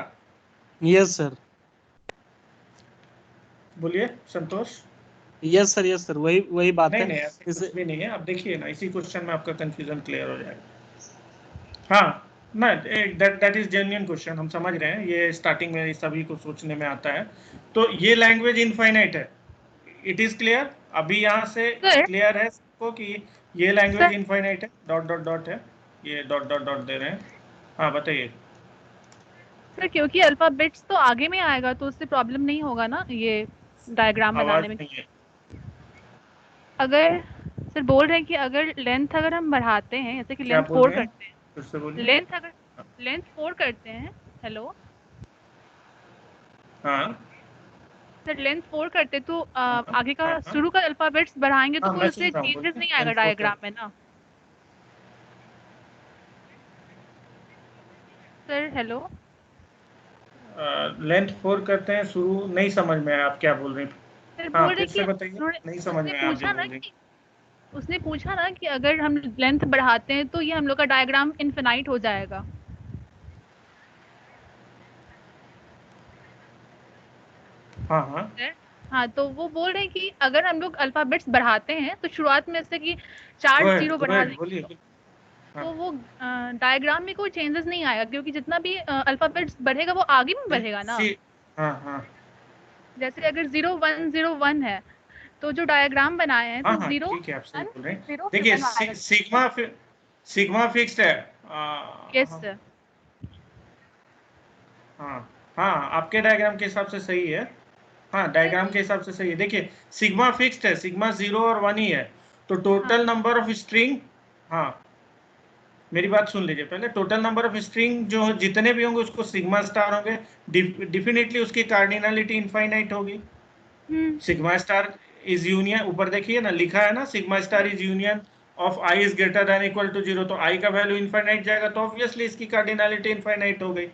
यस सर, बोलिए संतोष। यस सर, वही बात नहीं है। नहीं, ऐसे जैसे कुछ भी नहीं है। अब देखिए ना, इसी क्वेश्चन में आपका कंफ्यूजन क्लियर हो जाएगा। हाँ ना, दैट इज जेन्युइन क्वेश्चन, हम समझ रहे हैं। ये स्टार्टिंग में सभी को सोचने में आता है। तो ये लैंग्वेज इनफाइनाइट है, इट इज क्लियर। अभी यहाँ से सर क्लियर है सबको कि ये लैंग्वेज सर इनफाइनाइट है। डॉट डॉट डॉट है, ये डॉट डॉट डॉट दे रहे हैं। हाँ बताइए। सर क्योंकि अल्फाबेट्स तो आगे में आएगा तो उससे प्रॉब्लम नहीं होगा ना ये डायग्राम आवाज बनाने में। नहीं है। अगर सर बोल रहे हैं कि अगर लेंथ अगर हम बढ़ाते हैं, जैसे कि क्या लेंथ बोल 4 रहे हैं? करते हैं, फिर से बोलिए। लेंथ 4 करते हैं, हेलो हाँ सर, लेंथ 4 करते तो हाँ आगे का हाँ हाँ शुरू का अल्फाबेट्स बढ़ाएंगे तो हाँ, कोई मैं सुन उससे रहा हूँ, चेंजेस बोलिए। नहीं आएगा लेंथ 4 डायग्राम में ना। सर हेलो लेंथ 4 करते हैं शुरू, नहीं समझ में आया आप क्या बोल रहे हैं। सर हाँ बोल रहे फिर से कि बताइए, नहीं समझ उसने में आया आप जो पूछा ना बोल रही कि उसने पूछा ना कि अगर हम लेंथ बढ़ाते हैं तो ये हम लोग का डायग्राम इनफिनाइट हो जाएगा। हाँ हाँ सर हाँ, तो वो बोल रहे हैं कि अगर हम लोग अल्फाबेट्स बढ़ाते हैं तो शुरुआत में जैसे कि 4 जीरो गो बढ़ा अहेड देंगे बोलिए। हाँ तो वो डायग्राम में कोई चेंजेस नहीं आएगा, क्योंकि जितना भी अल्फाबेट्स बढ़ेगा वो आगे में बढ़ेगा ना। हाँ हाँ जैसे अगर 0101 है तो जो डायग्राम बनाए हैं हाँ तो हाँ, 0 ठीक है, आप सही 1 बोल रहे हैं। 0 फिर देखिए 1 आएगा। सिग्मा फिक्स्ड है। यस हाँ सर। हाँ हाँ, आपके डायग्राम के हिसाब से सही है। हाँ, डायग्राम के हिसाब से सही है। देखिए सिग्मा फिक्स्ड है, सिग्मा 0 और 1 ही है। तो टोटल नंबर ऑफ स्ट्रिंग, हाँ मेरी बात सुन लीजिए पहले। टोटल नंबर ऑफ स्ट्रिंग जो जितने भी होंगे उसको सिग्मा स्टार होंगे। डेफिनेटली उसकी कार्डिनलिटी इनफाइनाइट होगी। सिग्मा स्टार इज यूनियन, ऊपर देखिए ना लिखा है ना, sigma star is union of I is greater than equal to 0। तो आई का वैल्यू इनफाइनाइट जाएगा, तो ऑब्वियसली इसकी कार्डिनलिटी इनफाइनाइट हो गई।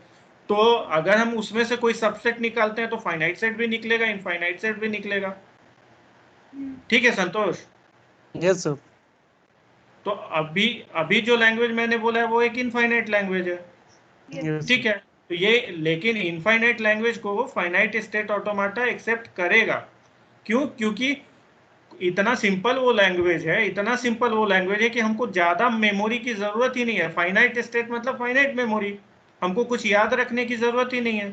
तो अगर हम उसमें से कोई सबसेट निकालते हैं तो फाइनाइट सेट भी निकलेगा, इनफाइनाइट सेट भी निकलेगा। ठीक है संतोष? यस सर, तो अभी अभी जो लैंग्वेज मैंने बोला है वो एक इनफाइनाइट लैंग्वेज है। यस ठीक है, तो ये, लेकिन इनफाइनाइट लैंग्वेज को फाइनाइट स्टेट ऑटोमाटा एक्सेप्ट करेगा। क्यों? क्योंकि इतना सिंपल वो लैंग्वेज है, इतना सिंपल वो लैंग्वेज है कि हमको ज्यादा मेमोरी की जरूरत ही नहीं है। फाइनाइट स्टेट मतलब फाइनाइट मेमोरी, हमको कुछ याद रखने की जरूरत ही नहीं है।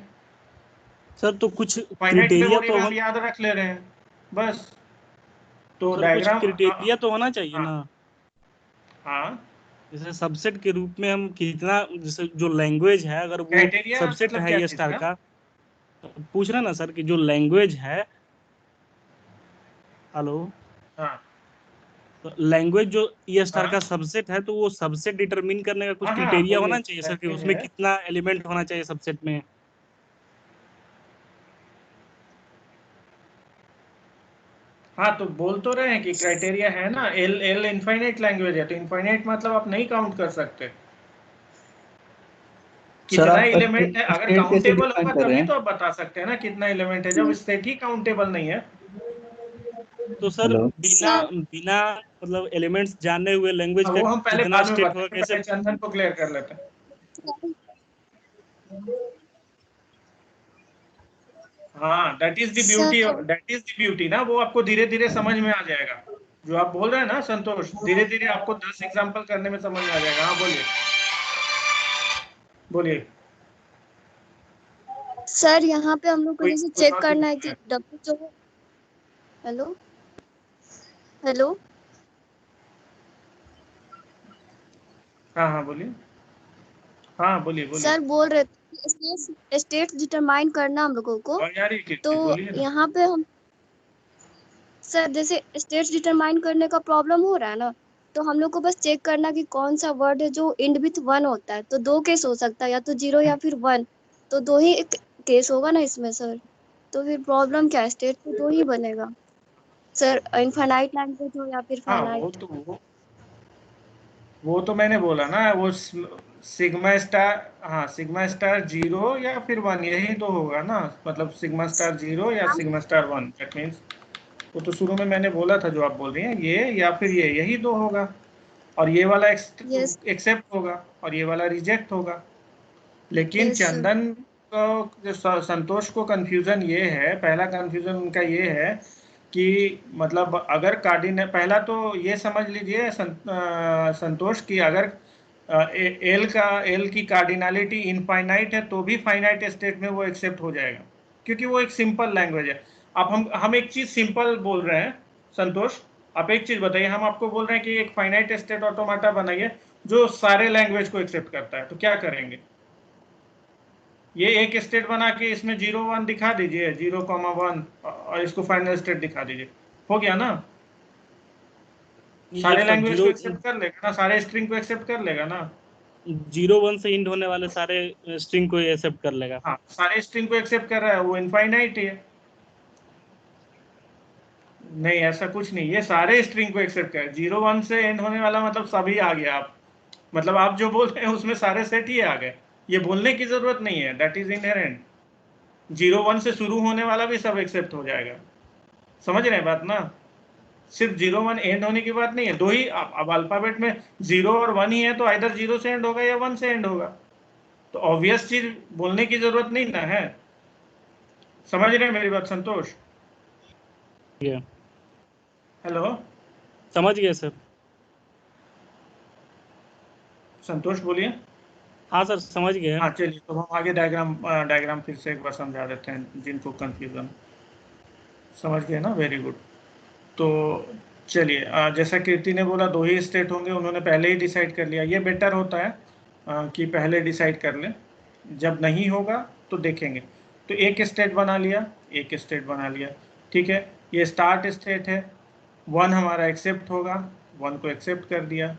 सर तो कुछ फाइनाइट क्राइटेरिया मेमोरी तो में हम याद रख ले रहे हैं बस। तो सर कुछ डायग्राम, क्राइटेरिया तो होना चाहिए हाँ ना। हाँ, जैसे सबसेट के रूप में हम कितना, जैसे जो लैंग्वेज है अगर वो क्राइटेरिया सबसेट मतलब है क्या ये चीज स्टार का? का, पूछ रहे ना सर कि जो लैंग्वेज है, हेलो, हाँ तो लैंग्वेज जो ई स्टार हाँ का सबसेट है, तो वो सबसेट डिटरमिन करने का कुछ हाँ हाँ क्रिटेरिया बोलिए, होना चाहिए सर, कि लैंग्वेज उसमें है। कितना एलिमेंट होना चाहिए सबसेट में। हाँ तो बोल तो रहे हैं कि क्राइटेरिया है ना, एल एल इनफाइनाइट लैंग्वेज है, तो इनफाइनाइट मतलब आप नहीं काउंट कर सकते सर कितना आप एलिमेंट है। अगर स्टेट कैसे काउंटेबल डिफाइन होगा कर रहे तभी हैं? तो आप बता सकते हैं ना कितना एलिमेंट है, जब स्टेट ही काउंटेबल नहीं है। तो सर हेलो बिना सर बिना मतलब एलिमेंट्स जाने हुए लैंग्वेज हाँ, का वो हम पहले कितना बाद में स्टेट होगा, बताएंगे, कैसे? पहले चंदन को क्लियर कर लेते हैं। हाँ that is the beauty, sir that is the beauty ना, वो आपको धीरे धीरे समझ में आ जाएगा। जो आप बोल रहे हैं ना संतोष, धीरे धीरे आपको 10 एग्जांपल करने में समझ में आ जाएगा। हाँ बोलिए बोलिए। सर यहाँ पे हम लोग को कोई जैसे कोई चेक और भी करना है बोल रहे कि हैं। डब्ल्यू जो है। हेलो हेलो हाँ हाँ बोलिए, हाँ बोलिए बोलिए। सर बोल रहे थे स्टेट डिटरमाइन करना हम लोगों को। और यार ये तो कीर्ति बोलिए ना। यहाँ पे हम सर जैसे स्टेट डिटरमाइन करने का प्रॉब्लम हो रहा है ना, तो हम लोग को बस चेक करना कि कौन सा वर्ड है जो एंड विथ 1 होता है। तो 2 केस हो सकता है, या तो 0 या फिर 1। तो 2 ही एक केस होगा ना इसमें सर। तो फिर प्रॉब्लम क्या है, स्टेट तो 2 ही बनेगा सर, इनफाइनाइट लैंग्वेज हो या फिर हाँ फाइनाइट। वो तो मैंने बोला ना, वो सिग्मा स्टार, हाँ सिग्मा स्टार 0 या फिर 1, यही तो होगा ना। मतलब सिग्मा स्टार 0 या सिग्मा स्टार 1, दैट मीन्स वो तो शुरू में मैंने बोला था जो आप बोल रही हैं, ये या फिर ये, यही तो होगा। और ये वाला यस एक्सेप्ट होगा और ये वाला रिजेक्ट होगा। लेकिन यस सर। चंदन को जो संतोष को कंफ्यूजन ये है, पहला कंफ्यूजन उनका ये है कि मतलब अगर कार्डिन, पहला तो ये समझ लीजिए संतोष की अगर एल की कार्डिनलिटी इनफाइनाइट है तो भी फाइनाइट स्टेट में वो एक्सेप्ट हो जाएगा, क्योंकि वो एक सिंपल लैंग्वेज है। अब हम एक चीज सिंपल बोल रहे हैं संतोष, आप एक चीज बताइए, हम आपको बोल रहे हैं कि एक फाइनाइट स्टेट ऑटोमाटा बनाइए जो सारे लैंग्वेज को एक्सेप्ट करता है, तो क्या करेंगे? ये एक स्टेट बना के इसमें 0 1 दिखा दीजिए, 0,1, और इसको फाइनल स्टेट दिखा दीजिए, हो गया ना। ये सारे सर लैंग्वेज को जीरो एक्सेप्ट कर लेगा ना, सारे स्ट्रिंग को एक्सेप्ट कर लेगा ना। 0 1 से इंड होने वाले सारे स्ट्रिंग को एक्सेप्ट कर लेगा। हाँ सारे स्ट्रिंग को एक्सेप्ट कर रहा है, वो इनफाइनाइट है। नहीं ऐसा कुछ नहीं, ये सारे स्ट्रिंग को एक्सेप्ट कर, 0 1 से एंड होने वाला मतलब सभी आ गया। आप मतलब आप जो बोल रहे हैं उसमें सारे सेट ही आ गए, ये बोलने की जरूरत नहीं है, दैट इज इनहेरेंट। 0 1 से शुरू होने वाला भी सब एक्सेप्ट हो जाएगा। समझ रहे हैं बात ना, सिर्फ 0 1 एंड होने की बात नहीं है। दो ही अब अल्फाबेट में 0 और 1 ही है, तो आइदर 0 से एंड होगा या 1 से एंड होगा, तो ऑब्वियस चीज बोलने की जरूरत नहीं ना है। समझ रहे हैं मेरी बात संतोष? हेलो समझ गए सर। संतोष बोलिए। हाँ सर समझ गए। हाँ चलिए, तो हम आगे डायग्राम फिर से एक बार समझा देते हैं जिनको कंफ्यूजन। समझ गए ना, वेरी गुड। तो चलिए, जैसा कीर्ति ने बोला 2 ही स्टेट होंगे, उन्होंने पहले ही डिसाइड कर लिया। ये बेटर होता है कि पहले डिसाइड कर लें, जब नहीं होगा तो देखेंगे। तो एक स्टेट बना लिया, एक स्टेट बना लिया, ठीक है। ये स्टार्ट स्टेट है, 1 हमारा एक्सेप्ट होगा, 1 को एक्सेप्ट कर दिया,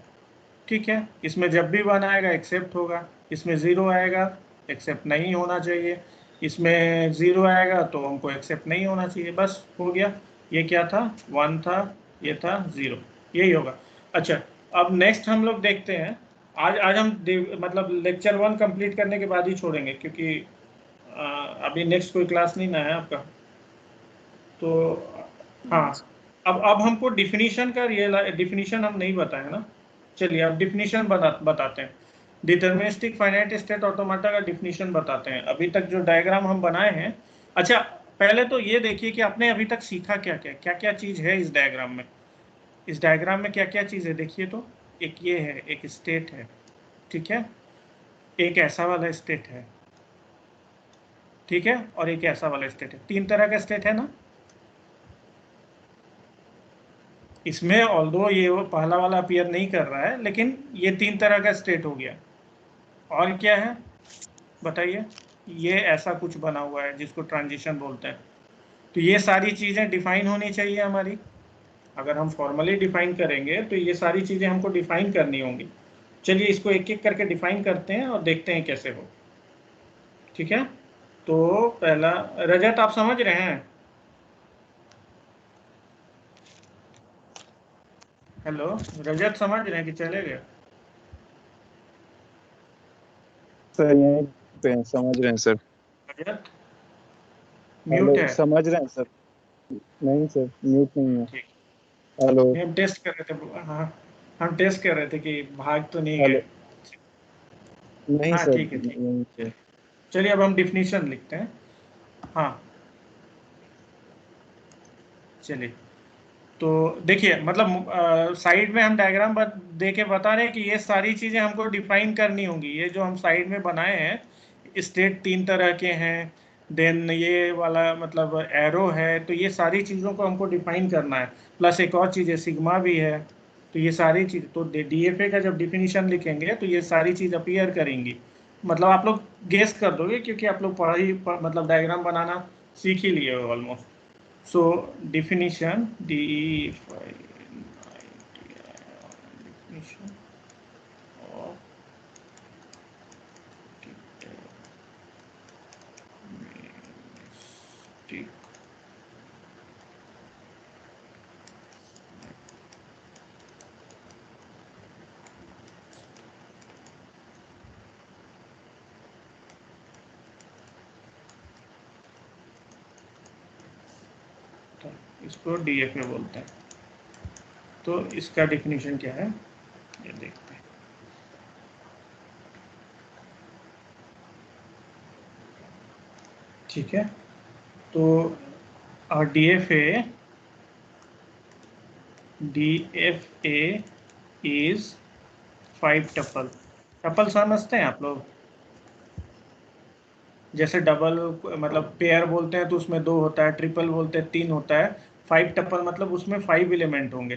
ठीक है। इसमें जब भी 1 आएगा एक्सेप्ट होगा, इसमें 0 आएगा एक्सेप्ट नहीं होना चाहिए, इसमें 0 आएगा तो हमको एक्सेप्ट नहीं होना चाहिए, बस हो गया। ये क्या था, 1 था, ये था 0, यही होगा। अच्छा, अब नेक्स्ट हम लोग देखते हैं। आज हम मतलब लेक्चर 1 कंप्लीट करने के बाद ही छोड़ेंगे, क्योंकि अभी नेक्स्ट कोई क्लास नहीं ना है आपका। तो हाँ, अब हमको डिफिनीशन का डिफिनीशन हम नहीं बताए ना। चलिए अब डिफिनीशन बताते हैं, डिटरमिनिस्टिक फाइनाइट स्टेट ऑटोमाटा का डिफिनीशन बताते हैं। अभी तक जो डायग्राम हम बनाए हैं, अच्छा पहले तो ये देखिए कि आपने अभी तक सीखा क्या क्या, क्या क्या चीज है इस डायग्राम में। इस डायग्राम में क्या क्या चीज है देखिए तो, एक ये है, एक स्टेट है, ठीक है, एक ऐसा वाला स्टेट है, ठीक है, और एक ऐसा वाला स्टेट है। 3 तरह का स्टेट है ना इसमें, ऑल्दो ये वो पहला वाला अपीयर नहीं कर रहा है, लेकिन ये 3 तरह का स्टेट हो गया। और क्या है बताइए, ये ऐसा कुछ बना हुआ है जिसको ट्रांजिशन बोलते हैं। तो ये सारी चीजें डिफाइन होनी चाहिए हमारी। अगर हम फॉर्मली डिफाइन करेंगे तो ये सारी चीजें हमको डिफाइन करनी होंगी। चलिए इसको एक एक करके डिफाइन करते हैं और देखते हैं कैसे हो। ठीक है, तो पहला, रजत आप समझ रहे हैं? हेलो रजत, समझ रहे हैं कि चले गए? सर यहीं पे हैं, समझ रहे हैं सर। रजत हेलो, म्यूट है। समझ रहे हैं सर। नहीं सर, म्यूट नहीं है। ठीक, हेलो हम टेस्ट कर रहे थे। हाँ, हम टेस्ट कर रहे थे कि भाग तो नहीं हेलो, गए। नहीं हाँ सर, ठीक है, ठीक। यहीं पे। चलिए अब हम डिफिनीशन लिखते हैं। हाँ चलिए, तो देखिए मतलब साइड में हम डायग्राम दे के बता रहे हैं कि ये सारी चीजें हमको डिफाइन करनी होंगी। ये जो हम साइड में बनाए हैं, स्टेट 3 तरह के हैं, देन ये वाला मतलब एरो है, तो ये सारी चीजों को हमको डिफाइन करना है। प्लस एक और चीज है, सिग्मा भी है। तो ये सारी चीज, तो डीएफए का जब डिफिनीशन लिखेंगे तो ये सारी चीज अपीयर करेंगी। मतलब आप लोग गेस कर दोगे क्योंकि आप लोग मतलब डायग्राम बनाना सीख ही लिए हो almost. So definition, definition of deterministic इसको डीएफए बोलते हैं। तो इसका डिफिनीशन क्या है ये देखते हैं। ठीक है, तो डीएफए इज 5 टपल। टपल समझते हैं आप लोग? जैसे डबल मतलब पेयर बोलते हैं तो उसमें 2 होता है, ट्रिपल बोलते हैं 3 होता है, 5 टपल मतलब उसमें 5 एलिमेंट होंगे।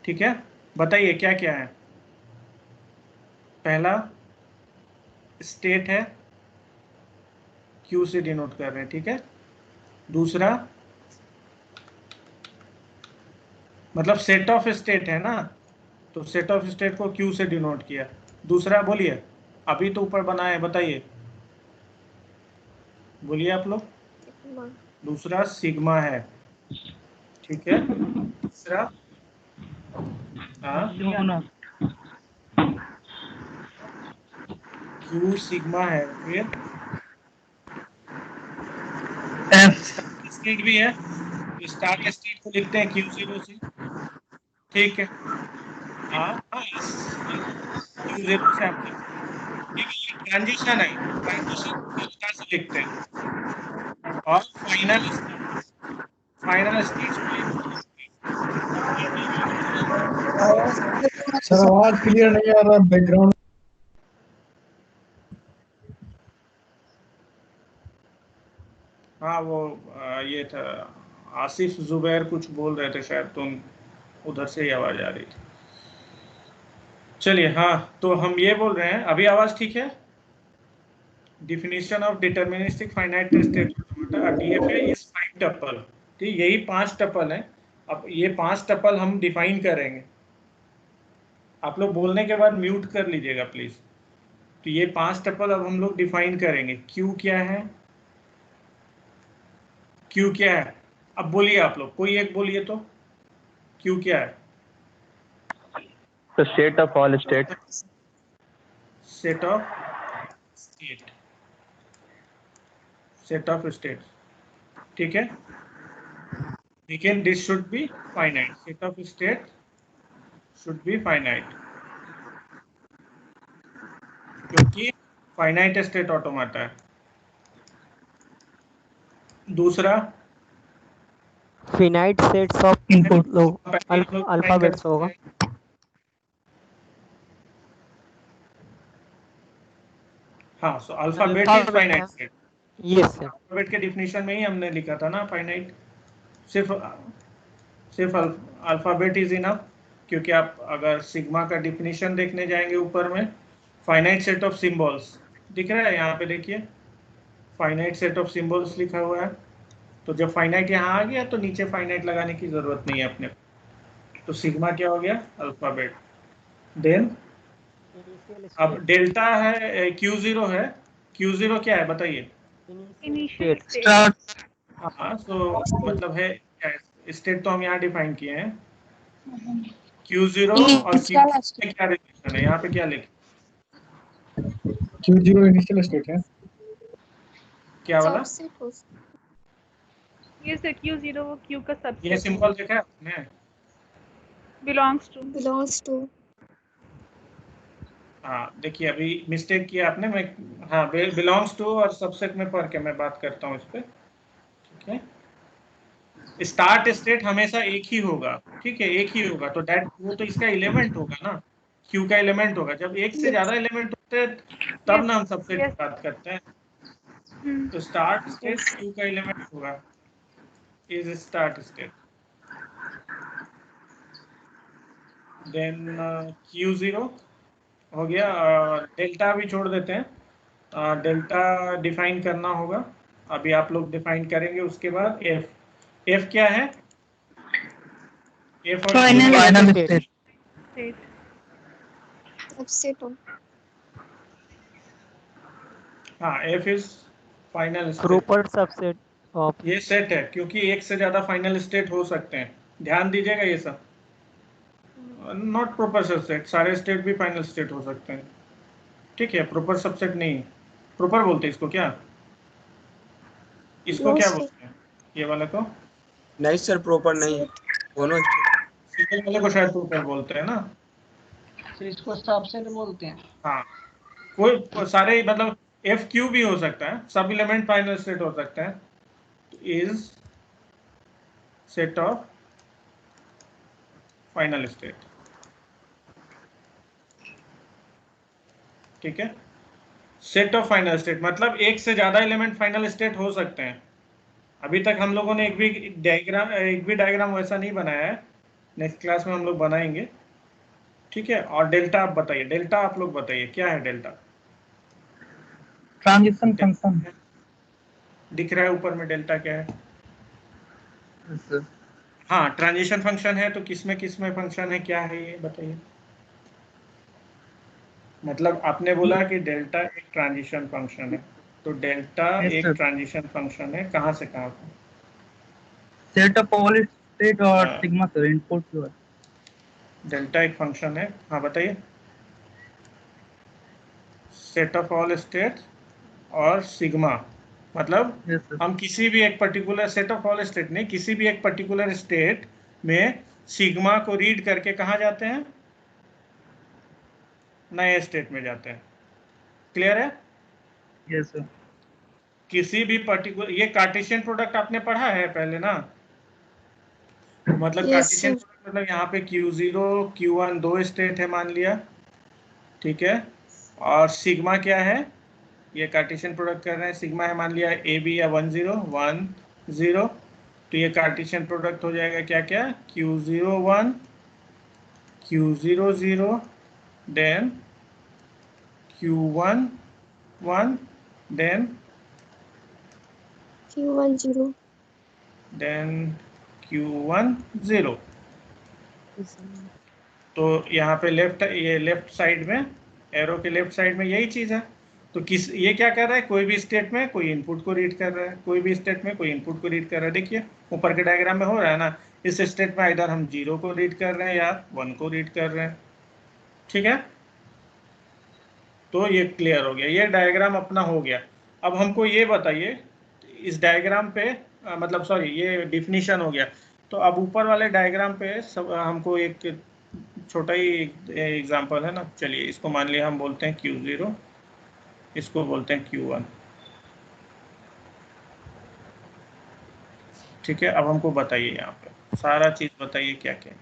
ठीक है, बताइए क्या क्या है। पहला स्टेट है, क्यू से डिनोट कर रहे हैं। ठीक है, दूसरा मतलब सेट ऑफ स्टेट है ना, तो सेट ऑफ स्टेट को क्यू से डिनोट किया। दूसरा बोलिए, अभी तो ऊपर बना है, बताइए, बोलिए आप लोग। दूसरा सिग्मा है। ठीक है, तीसरा क्यू सिग्मा है, फिर स्टेट भी है, स्टार्ट स्टेट को लिखते हैं Q0 से। ठीक है, हाँ Q0 से आप लिखते हैं। ठीक है, ये ट्रांजिशन है, ट्रांजिशन डेल्टा से लिखते हैं। और फाइनल स्टेट सर आवाज क्लियर नहीं आ रहा, बैकग्राउंड। हाँ वो ये था, आसिफ जुबैर कुछ बोल रहे थे शायद, तो उधर से ही आवाज आ रही थी। चलिए, हाँ तो हम ये बोल रहे हैं, अभी आवाज ठीक है। Definition of deterministic finite state DFA is 5 tuple. ठीक, यही 5 टपल है। अब ये 5 टपल हम डिफाइन करेंगे। आप लोग बोलने के बाद म्यूट कर लीजिएगा प्लीज। तो ये 5 टपल अब हम लोग डिफाइन करेंगे। क्यू क्या है, क्यू क्या है? अब बोलिए आप लोग, कोई एक बोलिए तो, क्यू क्या है? तो set of all state. Set of state, set of state. ठीक है, लेकिन this should be finite, set of state should be finite, क्योंकि फाइनाइट स्टेट ऑटोमाटा है। दूसरा finite sets of input alphabets होगा। हाँ, so alphabet is finite set. Yes sir, alphabet के definition में ही हमने लिखा था ना फाइनाइट। सिर्फ अल्फाबेट इज इनफ, क्योंकि आप अगर सिग्मा का डिफिनीशन देखने जाएंगे ऊपर में, फाइनाइट सेट ऑफ सिंबल्स दिख रहा है यहाँ पे, देखिए फाइनाइट सेट ऑफ सिंबल्स लिखा हुआ है। तो जब फाइनाइट यहाँ आ गया तो नीचे फाइनाइट लगाने की जरूरत नहीं है अपने को। तो सिग्मा क्या हो गया? अल्फाबेट। देन अब डेल्टा है, Q0 है। Q0 क्या है बताइए? Initial state. हाँ, तो मतलब है स्टेट तो हम यहाँ डिफाइन किए हैं। Q0 और Q में क्या रिलेशन है? यहाँ पे क्या लिखे? Q0 इनिशियल स्टेट है। क्या वाला? ये सर Q0 वो Q का ये सबसेट सिंबल देखा है आपने? Belongs to. हाँ, देखिए अभी मिस्टेक किया आपने। मैं हाँ, बिलोंग्स टू और सबसेट में फर्क है, मैं बात करता हूँ इस पे। ठीक है, स्टार्ट स्टेट हमेशा एक ही होगा। ठीक है, एक ही होगा। तो दैट वो तो इसका एलिमेंट होगा ना, क्यू का एलिमेंट होगा। जब एक से ज्यादा एलिमेंट होते हैं तब ना हम सबसेट की बात करते हैं। तो स्टार्ट स्टेट क्यू का एलिमेंट होगा, is start state. Then Q0 हो गया। डेल्टा भी छोड़ देते हैं, डेल्टा डिफाइन करना होगा। अभी आप लोग डिफाइन करेंगे। उसके बाद एफ क्या है? एफ और फाइनल स्टेट। सबसेट हो। हाँ, F is final state. Proper subset of. ये सेट है क्योंकि एक से ज्यादा फाइनल स्टेट हो सकते हैं। ध्यान दीजिएगा ये सब। नॉट प्रॉपर सबसेट, सारे स्टेट भी फाइनल स्टेट हो सकते हैं। ठीक है, प्रॉपर सबसेट नहीं। प्रॉपर बोलते हैं इसको क्या? इसको क्या बोलते हैं? ये वाले को? नहीं सर, प्रॉपर नहीं, दोनों सिंगल वाले को शायद प्रॉपर बोलते हैं ना। फिर इसको सबसेट बोलते हैं। हाँ, कोई सारे मतलब एफ क्यू भी हो सकता है, सब एलिमेंट फाइनल स्टेट हो सकते हैं। Is set of final state. ठीक है, सेट ऑफ फाइनल स्टेट मतलब एक से ज्यादा एलिमेंट फाइनल स्टेट हो सकते हैं। अभी तक हम लोगों ने एक भी डायग्राम वैसा नहीं बनाया है। नेक्स्ट क्लास में हम लोग बनाएंगे। ठीक है, और डेल्टा आप बताइए, डेल्टा आप लोग बताइए क्या है डेल्टा? ट्रांजिशन फंक्शन दिख रहा है ऊपर में, डेल्टा क्या है? सर। हाँ, ट्रांजिशन फंक्शन है। तो किसमें फंक्शन है, क्या है ये बताइए? मतलब आपने बोला कि डेल्टा एक ट्रांजिशन फंक्शन है। तो डेल्टा एक ट्रांजिशन फंक्शन है कहाँ से कहाँ पे? सेट ऑफ ऑल स्टेट और सिग्मा सर इनपुट जो है। डेल्टा एक फंक्शन है। हाँ बताइए। सेट ऑफ ऑल स्टेट और सिग्मा मतलब हम किसी भी एक particular set of all state नहीं, किसी भी एक पर्टिकुलर स्टेट में सिग्मा को रीड करके कहाँ जाते हैं? नए स्टेट में जाते हैं। क्लियर है? Yes sir. किसी भी पर्टिकुलर, ये कार्टेशियन प्रोडक्ट आपने पढ़ा है पहले ना। मतलब कार्टेशियन प्रोडक्ट मतलब यहाँ पे Q0 Q1 दो स्टेट है मान लिया। ठीक है, और सिग्मा क्या है? ये कार्टेशियन प्रोडक्ट कर रहे हैं, सिग्मा है मान लिया AB या 1 0 1 0। तो ये कार्टेशियन प्रोडक्ट हो जाएगा क्या क्या? Q0 1 Q0 0 then Q1 1 then Q1 0 then Q1 0। तो यहाँ पे लेफ्ट साइड में, एरो के लेफ्ट साइड में यही चीज है। तो ये क्या कर रहा है? कोई भी स्टेट में कोई इनपुट को रीड कर रहा है, कोई भी स्टेट में कोई इनपुट को रीड कर रहा है। देखिए ऊपर के डायग्राम में हो रहा है ना, इस स्टेट में इधर हम 0 को रीड कर रहे हैं या 1 को रीड कर रहे हैं। ठीक है, तो ये क्लियर हो गया, ये डायग्राम अपना हो गया। अब हमको ये बताइए इस डायग्राम पे मतलब सॉरी, ये डिफिनीशन हो गया। तो अब ऊपर वाले डायग्राम पे हमको एक छोटा ही एग्जांपल है ना। चलिए इसको मान लिया हम बोलते हैं Q0, इसको बोलते हैं Q1। ठीक है, अब हमको बताइए यहाँ पे सारा चीज बताइए क्या क्या है।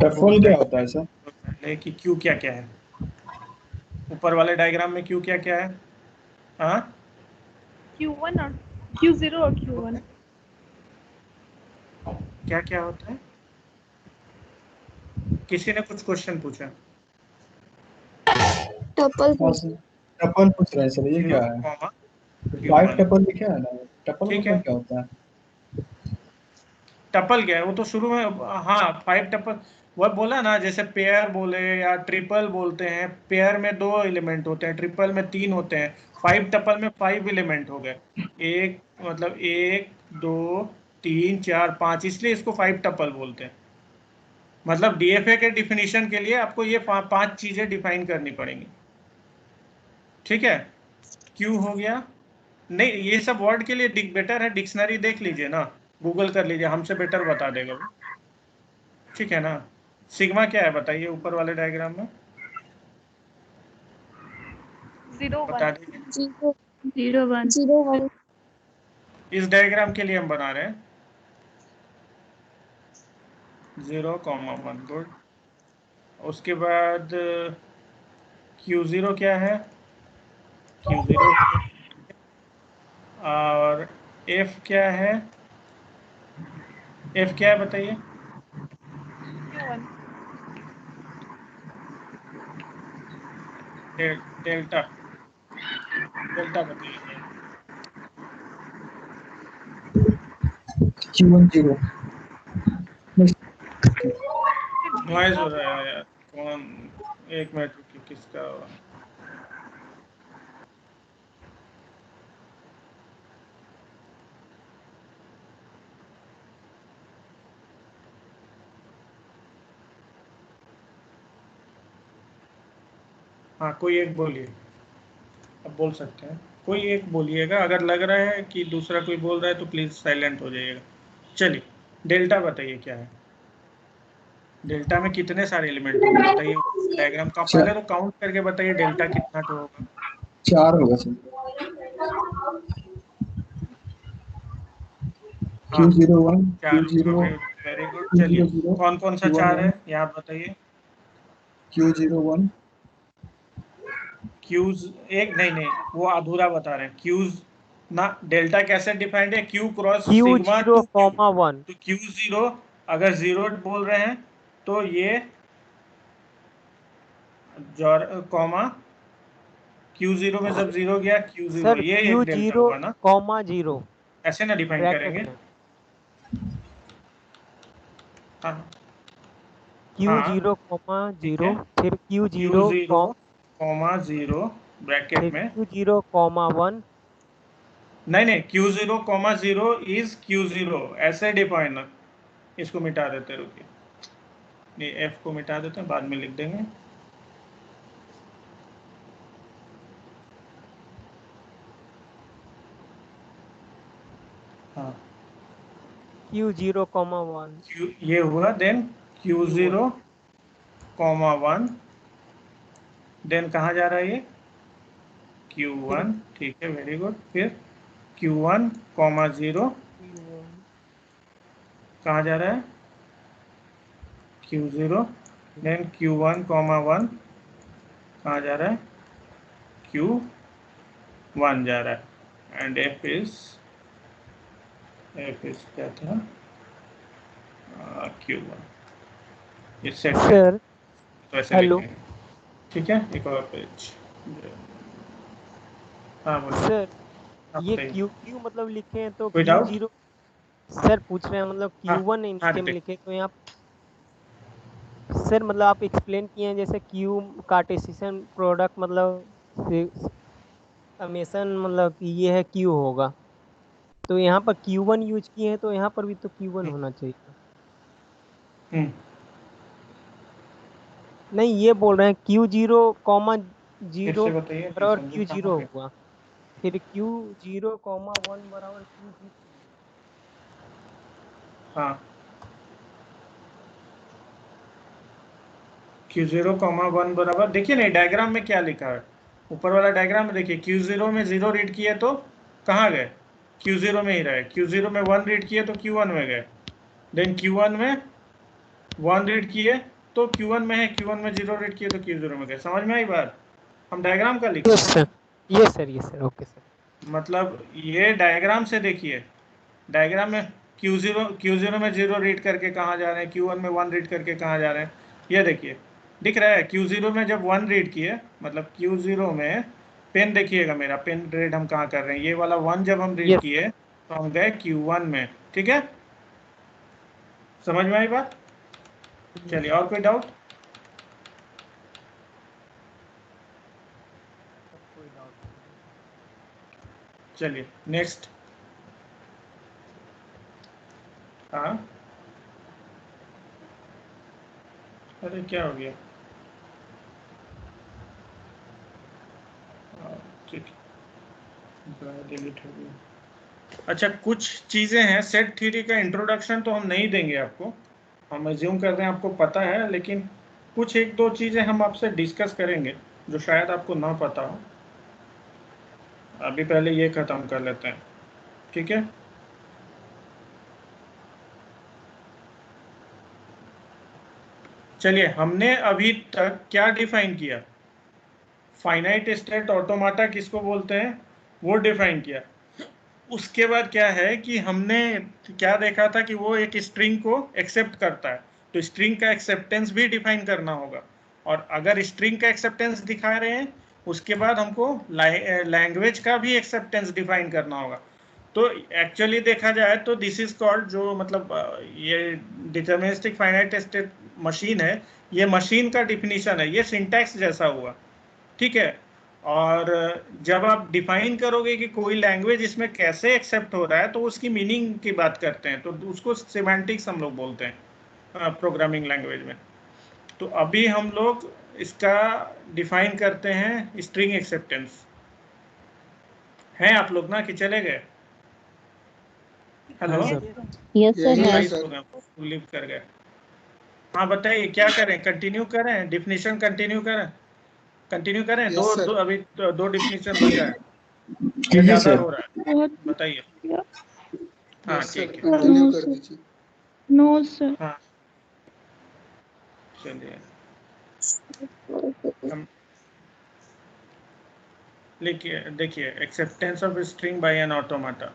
F1 क्या होता है सर? पहले कि Q क्या क्या है? ऊपर वाले डायग्राम में Q क्या क्या है? हाँ, Q1 और Q0 और Q1 क्या क्या होता है? किसी ने कुछ क्वेश्चन पूछा? टपल हाँ सर, टपल पूछ रहे हैं सर, ये क्या है? 5 टपल लिखे है ना, टपल ठीक मतलब है। क्या होता है? टपल क्या है? वो तो शुरू में, हाँ 5 टपल वो बोला ना, जैसे पेयर बोले या ट्रिपल बोलते हैं। पेयर में 2 एलिमेंट होते हैं, ट्रिपल में 3 होते हैं, 5 टपल में 5 एलिमेंट हो गए। एक मतलब 1 2 3 4 5, इसलिए इसको 5 टपल बोलते हैं। मतलब डीएफए के डिफिनीशन के लिए आपको ये 5 चीजें डिफाइन करनी पड़ेंगी। ठीक है, क्यू हो गया। नहीं, ये सब वर्ड के लिए बेटर है डिक्शनरी देख लीजिए ना, गूगल कर लीजिए, हमसे बेटर बता देगा वो। ठीक है ना। सिग्मा क्या है बताइए ऊपर वाले डायग्राम में, 0 बता 1 दीजिए। 0 1 0 1। इस डायग्राम के लिए हम बना रहे हैं 0,1। गुड। उसके बाद Q0 क्या है? Q0 और F क्या है? F क्या है बताइए? Q1 delta. डेल्टा बताइए। Q1 0। नॉइज हो रहा है यार, कौन? एक मिनट रुकिए, किसका? हाँ, कोई एक बोलिए, अब बोल सकते हैं। कोई एक बोलिएगा, अगर लग रहा है कि दूसरा कोई बोल रहा है तो प्लीज साइलेंट हो जाइएगा। चलिए, डेल्टा बताइए क्या है? डेल्टा में कितने सारे एलिमेंट होंगे बताइए डायग्राम का। पहले तो काउंट करके बताइए डेल्टा कितना तो होगा। 4 होगा सर। हाँ, Q01 4 Q0 होगा। Very good. चलिए, Q00 कौन कौन सा 4 है यहाँ बताइए? Q01 क्यूज एक नहीं, वो अधूरा बता रहे हैं। क्यूज ना, डेल्टा कैसे डिफाइंड है? Q cross sigma two Q। 0,1 तो Q0 अगर 0 बोल रहे हैं तो ये कॉमा Q0 में जब 0 गया Q0, सर ये एक डेल्टा Q0, हुआ ना, 0 ऐसे ना डिफाइन ब्रैकेट करेंगे। में। हाँ Q0, ठीक 0 है। फिर Q0, Q0, 0 ब्रैकेट फिर में। Q0, 1 नहीं, Q0, 0 इज Q0, ऐसे डिफाइन। इसको मिटा देते, रुकिए, ये F को मिटा देते हैं, बाद में लिख देंगे। हाँ, Q0, 1 ये हुआ। देन Q0, 1, देन कहाँ जा रहा है ये? Q1। ठीक है, वेरी गुड। फिर Q1, 0 कहाँ जा रहा है? Q0। देन Q1, 1 कहाँ जा रहा है? Q1 जा रहा है। एंड F इज क्या था? Q1। ये सेट है, सर तो ऐसे हेलो लिखेंगे। ठीक है, एक और पेज। हाँ बोलिए। सर, हाँ ये बताइए, Q मतलब लिखे हैं तो कोई डाउट? Q0 सर पूछ रहे हैं, मतलब हाँ Q1 हाँ इनके में ऋतिक। लिखे तो यहाँ सर मतलब आप एक्सप्लेन किए हैं जैसे Q कार्टेशियन प्रोडक्ट मतलब समेशन, मतलब कि ये है Q होगा, तो यहाँ पर Q1 यूज किए हैं तो यहाँ पर भी तो Q1 होना चाहिए। हम्म, नहीं, ये बोल रहे हैं Q0, फिर 0 से बताइए, नहीं बराबर समझे कहाँ Q0 पे? हुआ, फिर Q0, 1 बराबर Q0। हाँ, Q0, 1 बराबर, देखिए नहीं डायग्राम में क्या लिखा है, ऊपर वाला डायग्राम में देखिए। Q0 में 0 रीड किए तो कहाँ गए? Q0 में ही रहे। Q0 में 1 रीड किए तो Q1 में गए। देन Q1 में 1 रीड किए तो Q1 में है, Q1 में 0 रीड किए तो Q0 में गए। समझ में आई बात? हम डायग्राम का लिख यस रहे हैं। Sir, yes sir, okay sir. मतलब ये डायग्राम से देखिए, डायग्राम में Q0 में 0 रीड करके कहाँ जा रहे हैं, Q1 में 1 रीड करके कहाँ जा रहे हैं, ये देखिए। दिख रहा है? Q0 में जब 1 रीड किए, मतलब Q0 में पेन देखिएगा, मेरा पेन रीड हम कहाँ कर रहे हैं, ये वाला 1 जब हम रीड किए तो हम गए Q1 में। ठीक है, समझ में आई बात? चलिए, और कोई डाउट? चलिए नेक्स्ट। हाँ, अरे क्या हो गया? ठीक, डिलीट हो गया। अच्छा, कुछ चीज़ें हैं, सेट थ्योरी का इंट्रोडक्शन तो हम नहीं देंगे आपको, हम एज्यूम कर रहे हैं आपको पता है, लेकिन कुछ एक दो चीज़ें हम आपसे डिस्कस करेंगे जो शायद आपको ना पता हो। अभी पहले ये ख़त्म कर लेते हैं, ठीक है? चलिए, हमने अभी तक क्या डिफाइन किया? फाइनाइट स्टेट ऑटोमाटा किसको बोलते हैं, वो डिफाइन किया। उसके बाद क्या है कि हमने क्या देखा था कि वो एक स्ट्रिंग को एक्सेप्ट करता है, तो स्ट्रिंग का एक्सेप्टेंस भी डिफाइन करना होगा, और अगर स्ट्रिंग का एक्सेप्टेंस दिखा रहे हैं उसके बाद हमको लैंग्वेज का भी एक्सेप्टेंस डिफाइन करना होगा। तो एक्चुअली देखा जाए तो दिस इज कॉल्ड, जो मतलब ये डिटरमिनिस्टिक फाइनाइट स्टेट मशीन है, ये मशीन का डिफिनीशन है, ये सिंटैक्स जैसा हुआ। ठीक है, और जब आप डिफाइन करोगे कि कोई लैंग्वेज इसमें कैसे एक्सेप्ट हो रहा है तो उसकी मीनिंग की बात करते हैं, तो उसको सिमेंटिक्स हम लोग बोलते हैं प्रोग्रामिंग लैंग्वेज में। तो अभी हम लोग इसका डिफाइन करते हैं स्ट्रिंग एक्सेप्टेंस। हैं आप लोग ना कि चले गए? Hello, yes sir. लीव कर गए? हाँ बताइए, क्या करें, कंटिन्यू करें, डिफिनीशन कंटिन्यू करें? कंटिन्यू करें? दो अभी दो डिफिनीशन बचा है, ये ज्यादा हो रहा है, बताइए। हाँ ठीक है, कंटिन्यू कर दीजिए। No sir. हाँ चलिए, हम लिखिए, देखिए, acceptance of string by an automata.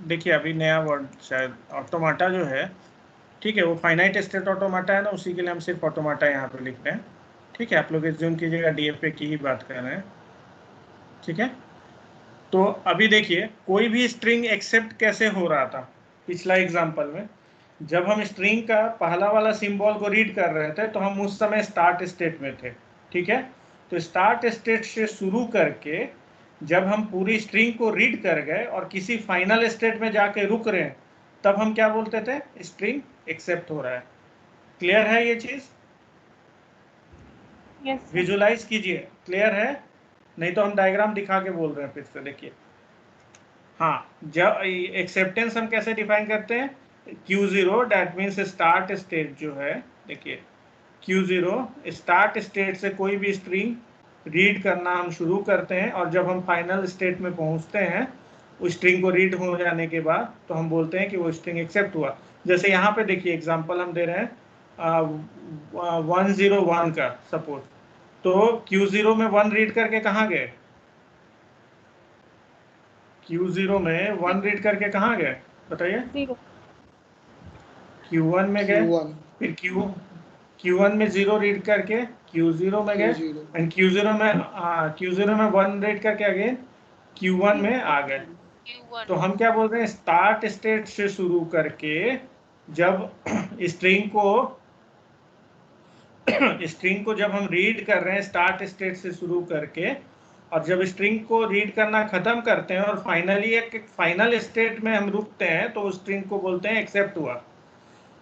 देखिए, अभी नया वर्ड शायद ऑटोमाटा जो है, ठीक है, वो फाइनाइट स्टेट ऑटोमाटा है ना, उसी के लिए हम सिर्फ ऑटोमाटा यहाँ पे लिख रहे हैं। ठीक है, आप लोग एज्यूम कीजिएगा डीएफए की ही बात कर रहे हैं। ठीक है, तो अभी देखिए, कोई भी स्ट्रिंग एक्सेप्ट कैसे हो रहा था पिछला एग्जांपल में, जब हम स्ट्रिंग का पहला वाला सिंबल को रीड कर रहे थे तो हम उस समय स्टार्ट स्टेट में थे। ठीक है, तो स्टार्ट स्टेट से शुरू करके जब हम पूरी स्ट्रिंग को रीड कर गए और किसी फाइनल स्टेट में जाके रुक रहे हैं, तब हम क्या बोलते थे? स्ट्रिंग एक्सेप्ट हो रहा है। क्लियर है ये चीज? विजुलाइज कीजिए, क्लियर है? नहीं तो हम डायग्राम दिखा के बोल रहे हैं फिर से, देखिए। हाँ, जब एक्सेप्टेंस हम कैसे डिफाइन करते हैं? Q0 that means start state जो है, देखिए Q0 स्टार्ट स्टेट से कोई भी स्ट्रिंग रीड करना हम शुरू करते हैं, और जब हम फाइनल स्टेट में पहुंचते हैं उस स्ट्रिंग को रीड हो जाने के बाद, तो हम बोलते हैं कि वो स्ट्रिंग एक्सेप्ट हुआ। जैसे यहाँ पे देखिए एग्जांपल हम दे रहे हैं 101 का सपोज, तो Q0 में 1 रीड करके कहाँ गए? Q0 में 1 रीड करके कहाँ गए बताइए? Q1 में गए, फिर Q1 में 0 रीड करके Q0 में गए, एंड Q0 में 1 रीड करके अगेन Q1 में आ गए। तो हम क्या बोल रहे हैं? स्टार्ट स्टेट से शुरू करके जब स्ट्रिंग को जब हम रीड कर रहे हैं स्टार्ट स्टेट से शुरू करके, और जब स्ट्रिंग को रीड करना खत्म करते हैं और फाइनली एक फाइनल स्टेट में हम रुकते हैं, तो उस स्ट्रिंग को बोलते हैं एक्सेप्ट हुआ।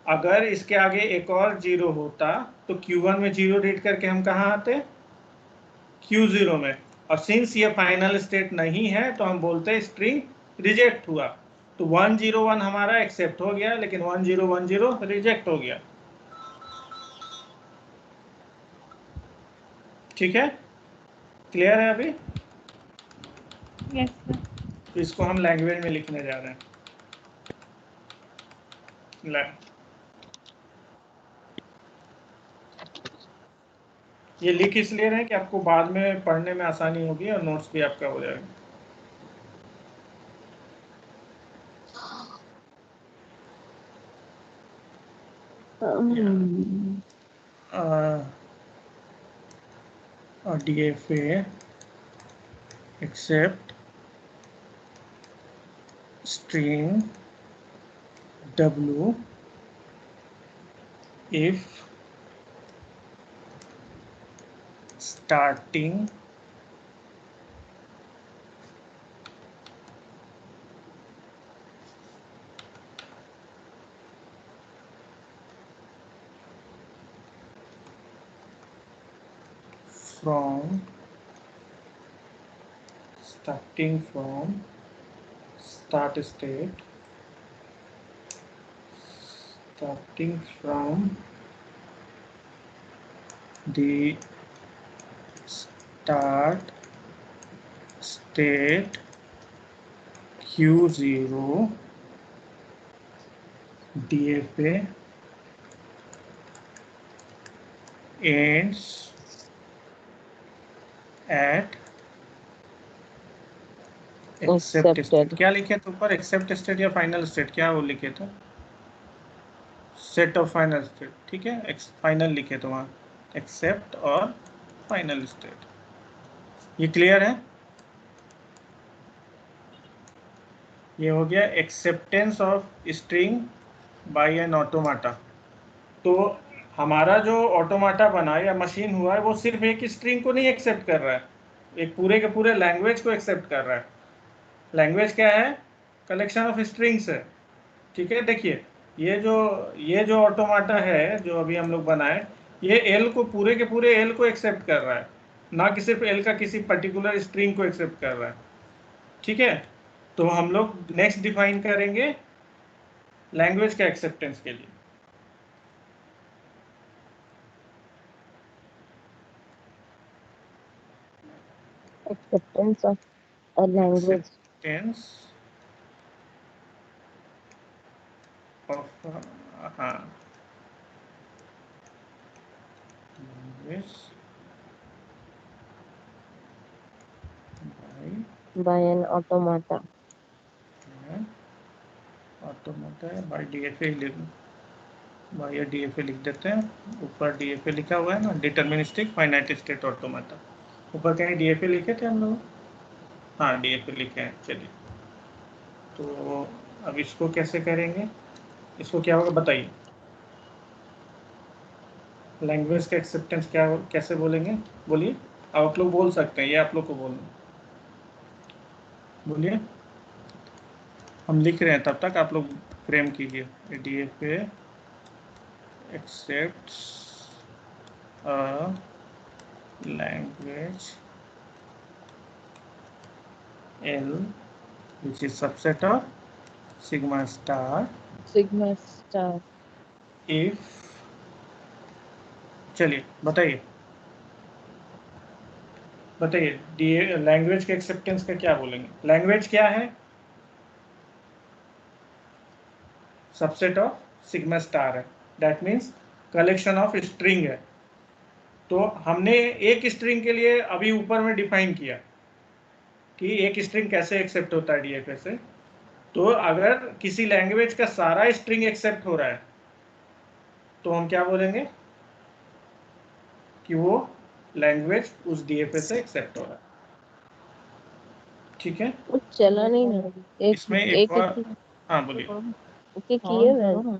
अगर इसके आगे एक और 0 होता तो Q1 में 0 रीड करके हम कहाँ आते? Q0 में, और सिंस ये फाइनल स्टेट नहीं है तो हम बोलते हैं स्ट्रिंग रिजेक्ट हुआ। तो 101 हमारा एक्सेप्ट हो गया, लेकिन 1010 रिजेक्ट हो गया। ठीक है, क्लियर है अभी? Yes sir. तो इसको हम लैंग्वेज में लिखने जा रहे हैं। ये लिख इसलिए रहे कि आपको बाद में पढ़ने में आसानी होगी और नोट्स भी आपका हो जाएगा। DFA except string W if starting from start state, starting from the start state Q0 DFA ends at accept state. क्या लिखे थे ऊपर? एक्सेप्ट स्टेट या फाइनल स्टेट, क्या वो लिखे थे? सेट ऑफ फाइनल स्टेट, ठीक है, फाइनल लिखे थे वहाँ, एक्सेप्ट और फाइनल स्टेट। ये क्लियर है? ये हो गया acceptance of string by an automata. तो हमारा जो ऑटोमाटा बना या मशीन हुआ है वो सिर्फ एक स्ट्रिंग को नहीं एक्सेप्ट कर रहा है, एक पूरे के पूरे लैंग्वेज को एक्सेप्ट कर रहा है। लैंग्वेज क्या है? कलेक्शन ऑफ स्ट्रिंग्स है, ठीक है। देखिए ये जो ऑटोमाटा है जो अभी हम लोग बनाए, ये एल को पूरे के पूरे एल को एक्सेप्ट कर रहा है, ना कि सिर्फ एल का किसी पर्टिकुलर स्ट्रिंग को एक्सेप्ट कर रहा है, ठीक है। तो हम लोग नेक्स्ट डिफाइन करेंगे लैंग्वेज के एक्सेप्टेंस के लिए। acceptance of a language. Acceptance of language by an automata. Automata by DFA by DFA लिख देते हैं। ऊपर DFA लिखा हुआ है ना, डिटर्मिनिस्टिक फाइनाइट स्टेट ऑटोमाटा। ऊपर कहीं DFA लिखे थे हम लोग? हाँ DFA लिखे हैं। चलिए, तो अब इसको कैसे करेंगे? इसको क्या होगा बताइए? लैंग्वेज का एक्सेप्टेंस क्या कैसे बोलेंगे? बोलिए, आप लोग बोल सकते हैं, ये आप लोग को बोलना, बोलिए। हम लिख रहे हैं, तब तक आप लोग फ्रेम कीजिए। DFA accepts a language L which is subset of sigma star if, चलिए बताइए लैंग्वेज के एक्सेप्टेंस का क्या बोलेंगे? लैंग्वेज क्या है? सबसेट ऑफ सिग्मा स्टार है, that means collection of string है। तो हमने एक स्ट्रिंग के लिए अभी ऊपर में डिफाइन किया कि एक स्ट्रिंग कैसे एक्सेप्ट होता है DFA से। तो अगर किसी लैंग्वेज का सारा स्ट्रिंग एक्सेप्ट हो रहा है तो हम क्या बोलेंगे कि वो लैंग्वेज उस DFA से एक्सेप्ट हो रहा है, ठीक है। चला नहीं ना, इसमें एक और, हाँ बोलिए। ओके किए मैं,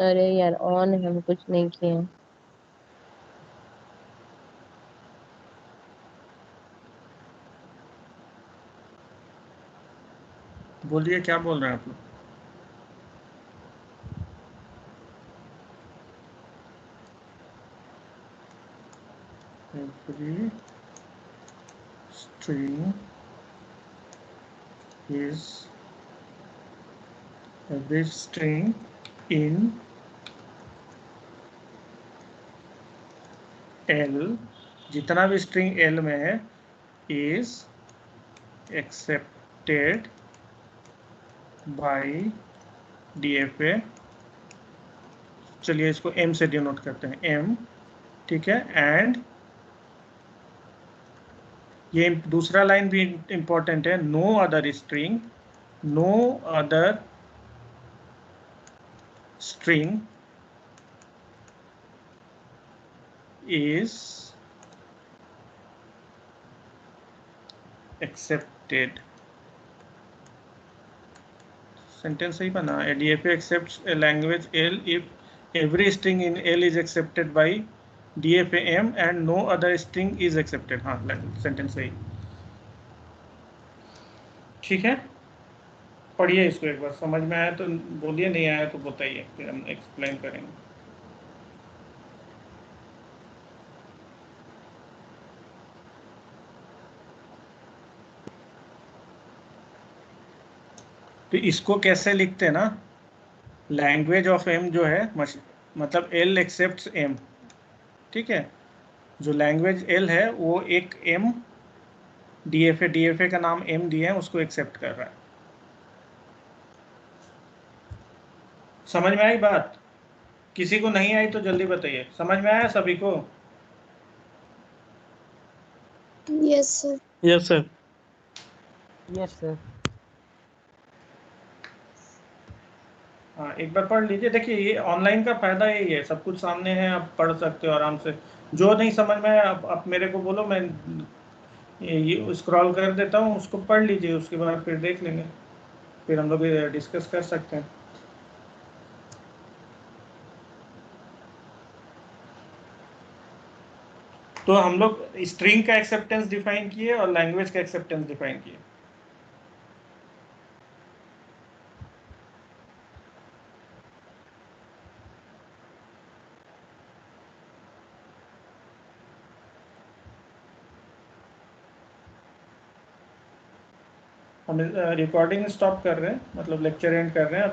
अरे यार ऑन है, हम कुछ नहीं किए। बोलिए क्या बोल रहे हैं आप लोग? Every string in L, जितना भी स्ट्रिंग L में है, is accepted by DFA चलिए इसको m से डिनोट करते हैं, m, ठीक है। एंड ये दूसरा लाइन भी इंपॉर्टेंट है, no other string, no other string is accepted। Sentence सही बना, DFA accepts a language L if every string in L is accepted by DFA M and no other string is accepted। हाँ, sentence सही, ठीक है। पढ़िए इसको एक बार, समझ में आया तो बोलिए, नहीं आया तो बताइए, फिर हम एक्सप्लेन करेंगे। तो इसको कैसे लिखते हैं ना, लैंग्वेज ऑफ एम जो है मतलब एल एक्सेप्ट्स एम, ठीक है। जो लैंग्वेज एल है वो एक एम डीएफए का नाम एम दिए हैं, उसको एक्सेप्ट कर रहा है। समझ में आई बात? किसी को नहीं आई तो जल्दी बताइए। समझ में आया सभी को? Yes sir. Yes sir. Yes sir. हाँ, एक बार पढ़ लीजिए। देखिए ये ऑनलाइन का फायदा यही है, सब कुछ सामने है, आप पढ़ सकते हो आराम से। जो नहीं समझ में आया आप मेरे को बोलो, मैं ये स्क्रॉल कर देता हूँ, उसको पढ़ लीजिए, उसके बाद फिर देख लेंगे, फिर हम लोग डिस्कस कर सकते हैं। तो हम लोग स्ट्रिंग का एक्सेप्टेंस डिफाइन किए और लैंग्वेज का एक्सेप्टेंस डिफाइन किए। हम रिकॉर्डिंग स्टॉप कर रहे हैं, मतलब लेक्चर एंड कर रहे हैं।